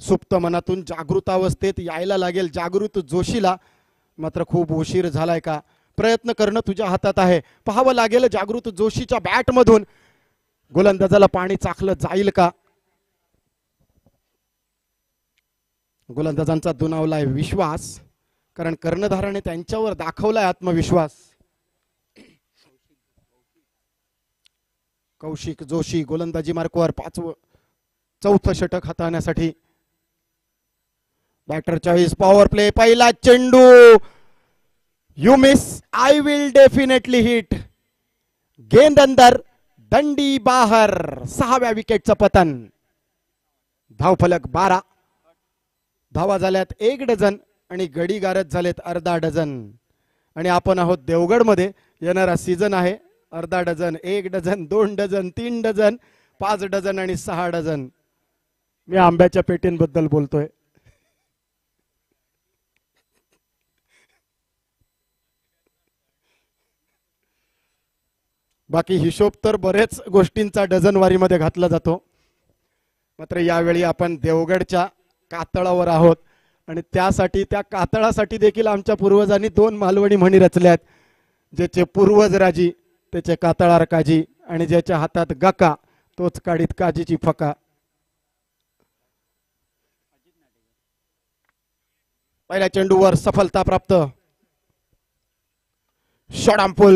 S2: सुप्त मनातून जागृत अवस्थेत यायला लागेल जागृत जोशीला. मात्र खूप उशीर झालाय का? प्रयत्न करणं तुझ्या हातात आहे. पाहावं लागेल जागृत जोशीच्या बॅटमधून गोलंदाजाला पाणी चाखलं जाईल का? गोलंदाजांचा दुणावलाय विश्वास, कारण कर्णधाराने त्यांच्यावर दाखवलाय आत्मविश्वास. कौशिक जोशी गोलंदाजी मार्कवर 4थं षटक हाताळण्यासाठी. Batter choice power play. पहिला चेंडू. You miss, I will definitely hit. गेंद अंदर, दंडी बाहर. 6व्या विकेटचं पतन. धावफलक 12. धावा झाल्यात 1 डझन आणि गडी गारद झालेत अर्धा डझन. आणि आपण आहोत देवगडमध्ये. येणारा सीझन आहे अर्धा dozen, 1 dozen, 2 dozen, 3 dozen, 5 dozen आणि 6 डझन. मी आंब्याच्या पेटींबद्दल बोलतोय. बाकी हिशोब तर बरेच गोष्टींचा डझनवारीमध्ये घातला जातो. मात्र यावेळी आपण देवगडच्या कातळावर आहोत आणि त्यासाठी त्या कातळासाठी देखील आमच्या पूर्वजांनी 2 मालवणी म्हणी रचल्यात. ज्याचे पूर्वज राजी त्याचे कातळार काजी आणि ज्याच्या हातात गका तोच काढीत काजीची फका. पहिल्या चेंडूवर सफलता प्राप्त. शॉडामपुल.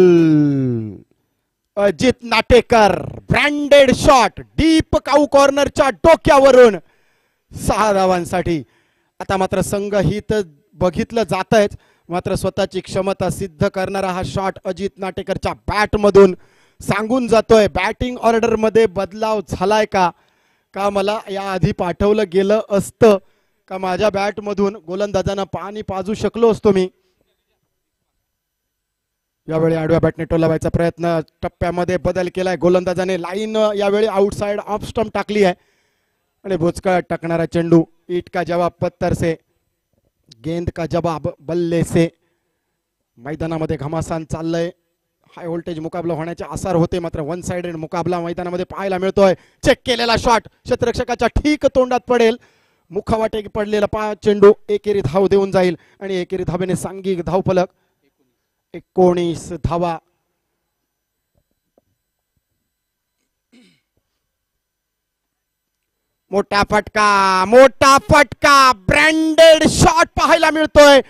S2: Ajit Natekar branded shot deep cow कॉर्नरच्या डोक्यावरून 6 धावांसाठी. आता मात्र संघ हित बघितलं जात आहे. मात्र स्वतःची क्षमता सिद्ध करणारा हा शॉट अजित नाटेकरच्या बॅट मधून सांगून जातोय. बॅटिंग ऑर्डर मध्ये बदलाव झालाय का? का मला याआधी पाठवलं गेलं असतं का माझ्या बॅट मधून गोलंदाजांना पाणी पाजू शकलो असतो मी? यावेळी आडव्या बॅटने टोलावायचा प्रयत्न. टप्प्यामध्ये बदल केलाय गोलंदाजाने. लाईन यावेळी आउटसाइड ऑफ स्टंप टाकली आहे आणि भुचकाळात टाकणारा चेंडू. ईट का जवाब पत्थर से, गेंद का जवाब बल्ले से. मैदानामध्ये घमासान चाललंय. हाय व्होल्टेज मुकाबला होण्याचे आसार होते. मात्र 1 साइडेड मुकाबला मैदानामध्ये पाहायला मिळतोय. चेक केलेला शॉट क्षेत्ररक्षकाच्या ठीक तोंडात पडेल. मुखावाटे पडलेला चेंडू एकेरी धाव देऊन जाईल आणि एकेरी धावेने सांघिक धावफलक 19 धावा. मोठा फटका ब्रँडेड शॉट पाहायला मिळतोय.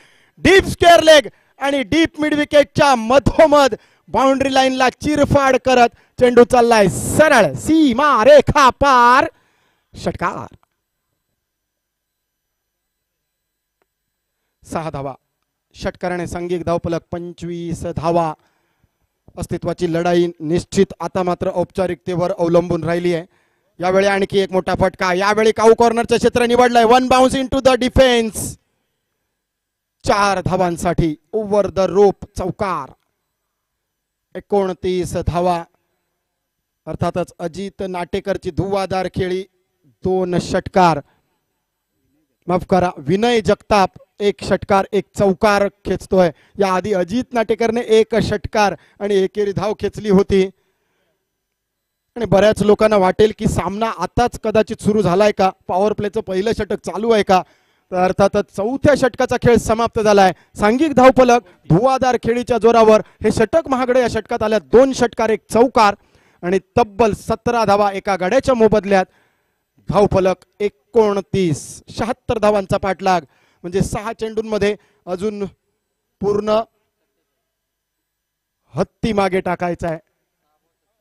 S2: डीप स्क्वेअर लेग आणि डीप मिड विकेटच्या मधोमध बाउंड्री लाईनला चिरफाड करत चेंडू चाललाय सरळ सीमा रेखा पार. षटकार. 6 धावा. षटकाराने सांघिक धावफलक 25 धावा. अस्तित्वाची लढाई निश्चित आता मात्र औपचारिकतेवर अवलंबून राहिली आहे. यावेळी आणखी एक मोठा फटका, यावेळी काऊ कॉर्नरचं क्षेत्र निवडलंय. One bounce into the defence. 4 धावांसाठी ओव्हर द रोप चौकार. 29 धावा. अर्थातच अजित नाटेकरची धुवाधार खेळी 2 षटकार. माफ करा, विनय जगताप 1 षटकार 1 चौकार खेचतोय. याआधी अजित नाटेकरने 1 षटकार आणि एकेरी धाव खेचली होती. आणि बऱ्याच लोकांना वाटेल की सामना आताच कदाचित सुरू झालाय का, पॉवर प्लेचं पहिलं षटक चालू आहे का, तर अर्थातच 4थ्या षटकाचा खेळ समाप्त झालाय. सांघिक धावफलक धुवाधार खेळीच्या जोरावर हे षटक महागडे. या षटकात आल्या 2 षटकार 1 चौकार आणि तब्बल 17 धावा एका गड्याच्या मोबदल्यात. धावफलक 29. 76 धावांचा पाठलाग. म्हणजे 6 चेंडूंमध्ये अजून पूर्ण हत्ती मागे टाकायचा आहे.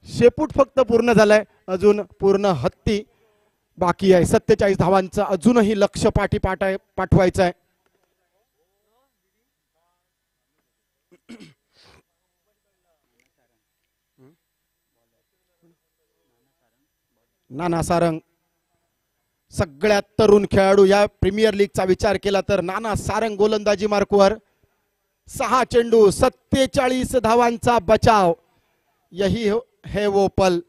S2: शेपूट फक्त पूर्ण झालाय, अजून पूर्ण हत्ती बाकी आहे. 47 धावांचा अजूनही लक्ष पाठवायचं आहे. नाना सारंग सगळ्यात तरुण खेळाडू. या प्रीमियर लीगचा विचार केला तर नाना सारंग गोलंदाजी मार्कवर. 6 चेंडू 47 धावांचा बचाव. यही है वो पल.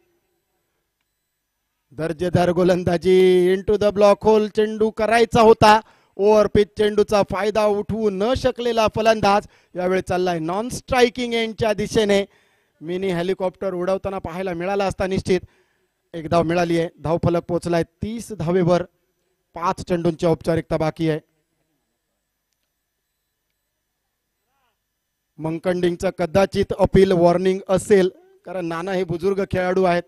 S2: दर्जेदार गोलंदाजी इनटू द ब्लॉक होल. चेंडू करायचा होता. ओव्हर पिच चेंडूचा फायदा उठवू न शकलेला फलंदाज यावेळी चाललाय नॉन स्ट्रायकिंग एंडच्या दिशेने. मिनी हेलिकॉप्टर उडवताना पाहायला मिळाला असता निश्चित. 1 धाव मिळाली आहे. धावफलक पोहोचलाय 30 धावेवर. 5 चेंडूंची औपचारिकता बाकी आहे. मंकंडिंगचं कदाचित अपील वॉर्निंग असेल, कारण नाना हे बुजुर्ग खेळाडू आहेत.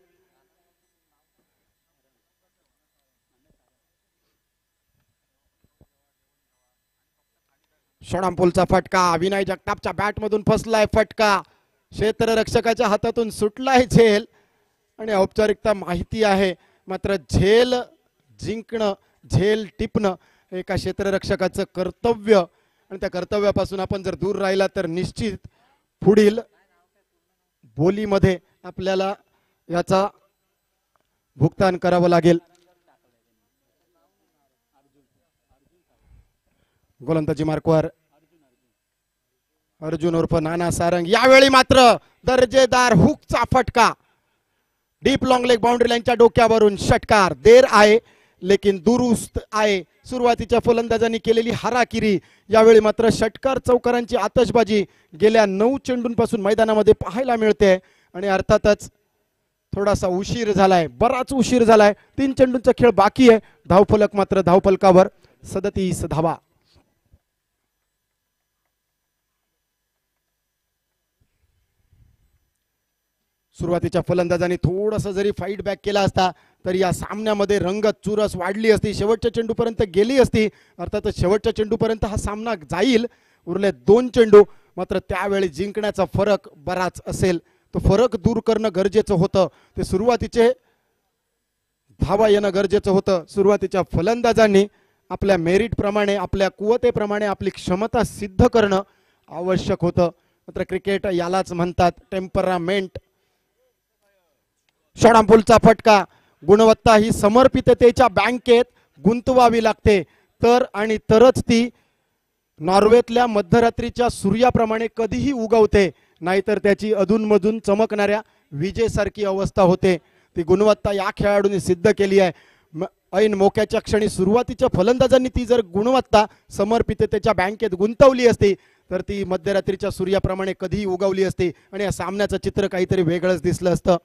S2: शोडांपूलचा फटका. विनय जगतापच्या बॅट मधून फसलाय फटका. क्षेत्ररक्षकाच्या हातातून सुटलाय झेल आणि औपचारिकता माहिती आहे, मात्र झेल जिंकणं, झेल टिपणं एका क्षेत्ररक्षकाचं कर्तव्य. आणि त्या कर्तव्यापासून आपण जर दूर राहिला तर निश्चित पुढील बोलीमध्ये आपल्याला याचा भुगतान करावं लागेल. गोलंदाजी मार्कवर अर्जुन उर्फ नाना सारंग. यावेळी मात्र दर्जेदार हुकचा फटका. डीप लॉन्ग लेग बाउंड्री लाईनच्या डोक्यावरून षटकार. देर आहे लेकिन दुरुस्त आहे. सुरुवातीच्या फलंदाजांनी केलेली हाराकिरी. यावेळी मात्र षटकार चौकारांची आतषबाजी गेल्या 9 चेंडूंपासून मैदानामध्ये पाहायला मिळते. आणि अर्थातच थोडासा उशीर झालाय, बराच उशीर झालाय. 3 चेंडूंचा खेळ बाकी आहे. धावफलक मात्र धावफलकावर 37 धावा. सुरुवातीच्या फलंदाजांनी थोडंसं जरी फाईट बॅक केला असता तर या सामन्यामध्ये रंगत चुरस वाढली असती, शेवटच्या चेंडूपर्यंत गेली असती. अर्थातच शेवटच्या चेंडूपर्यंत हा सामना जाईल. उरले 2 चेंडू. मात्र त्यावेळी जिंकण्याचा फरक बराच असेल. तो फरक दूर करणं गरजेचं होतं. ते सुरुवातीचे धावा येणं गरजेचं होतं. सुरुवातीच्या फलंदाजांनी आपल्या मेरिट प्रमाणे, आपल्या कुवतेप्रमाणे आपली क्षमता सिद्ध करणं आवश्यक होतं. मात्र क्रिकेट यालाच म्हणतात टेम्परामेंट. शोडांपूलचा फटका. गुणवत्ता ही समर्पिततेच्या बँकेत गुंतवावी लागते, तर आणि तरच ती नॉर्वेतल्या मध्यरात्रीच्या सूर्याप्रमाणे कधीही उगवते. नाहीतर त्याची अधूनमधून चमकणाऱ्या विजेसारखी अवस्था होते. ती गुणवत्ता या खेळाडूंनी सिद्ध केली आहे. ऐन मोक्याच्या क्षणी सुरुवातीच्या फलंदाजांनी ती जर गुणवत्ता समर्पिततेच्या बँकेत गुंतवली असती तर ती मध्यरात्रीच्या सूर्याप्रमाणे कधीही उगवली असती आणि या सामन्याचं चित्र काहीतरी वेगळंच दिसलं असतं.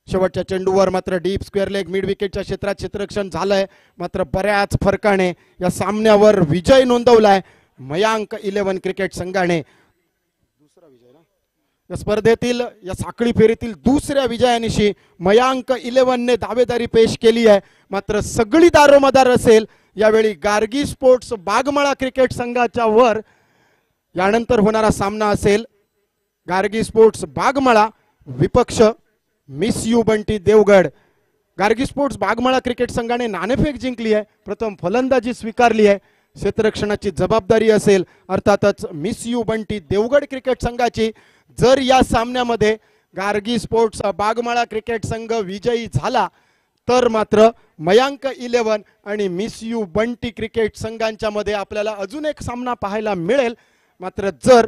S2: शेवटच्या चेंडूवर मात्र डीप स्क्वेअर लेग मिड विकेटच्या क्षेत्रात क्षेत्ररक्षण झालंय. मात्र बऱ्याच फरकाने या सामन्यावर विजय नोंदवलाय मयांक 11 क्रिकेट संघाने. दुसरा विजय ना या स्पर्धेतील, या साखळी फेरीतील दुसऱ्या विजयानिशी मयांक 11 ने दावेदारी पेश केली आहे. मात्र सगळी दारोमदार असेल यावेळी गार्गी स्पोर्ट्स बागमाळा क्रिकेट संघाच्या वर. यानंतर होणारा सामना असेल गार्गी स्पोर्ट्स बागमाळा विपक्ष miss you Bunty Devgad. Gargi sports Bagmala cricket संघाने नाणेफेक जिंकली आहे. प्रथम फलंदाजी स्वीकारली आहे. क्षेत्ररक्षणाची जबाबदारी असेल अर्थातच miss you Bunty Devgad cricket संघाची. जर या सामन्यामध्ये गार्गी स्पोर्ट्स बागमाळा क्रिकेट संघ विजयी झाला तर मात्र मयांक 11 आणि मिस यू बंटी क्रिकेट संघांच्या मध्ये आपल्याला अजून एक सामना पाहायला मिळेल. मात्र जर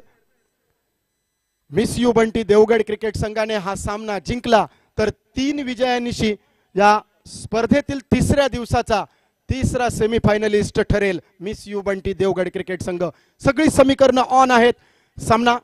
S2: miss you Bunty Devgad cricket संघाने हा सामना जिंकला तर 3 विजयांनिशी या स्पर्धेतील तिसऱ्या दिवसाचा तिसरा सेमीफायनलिस्ट ठरेल miss you Bunty Devgad cricket संघ. सगळी समीकरणं ऑन आहेत. सामना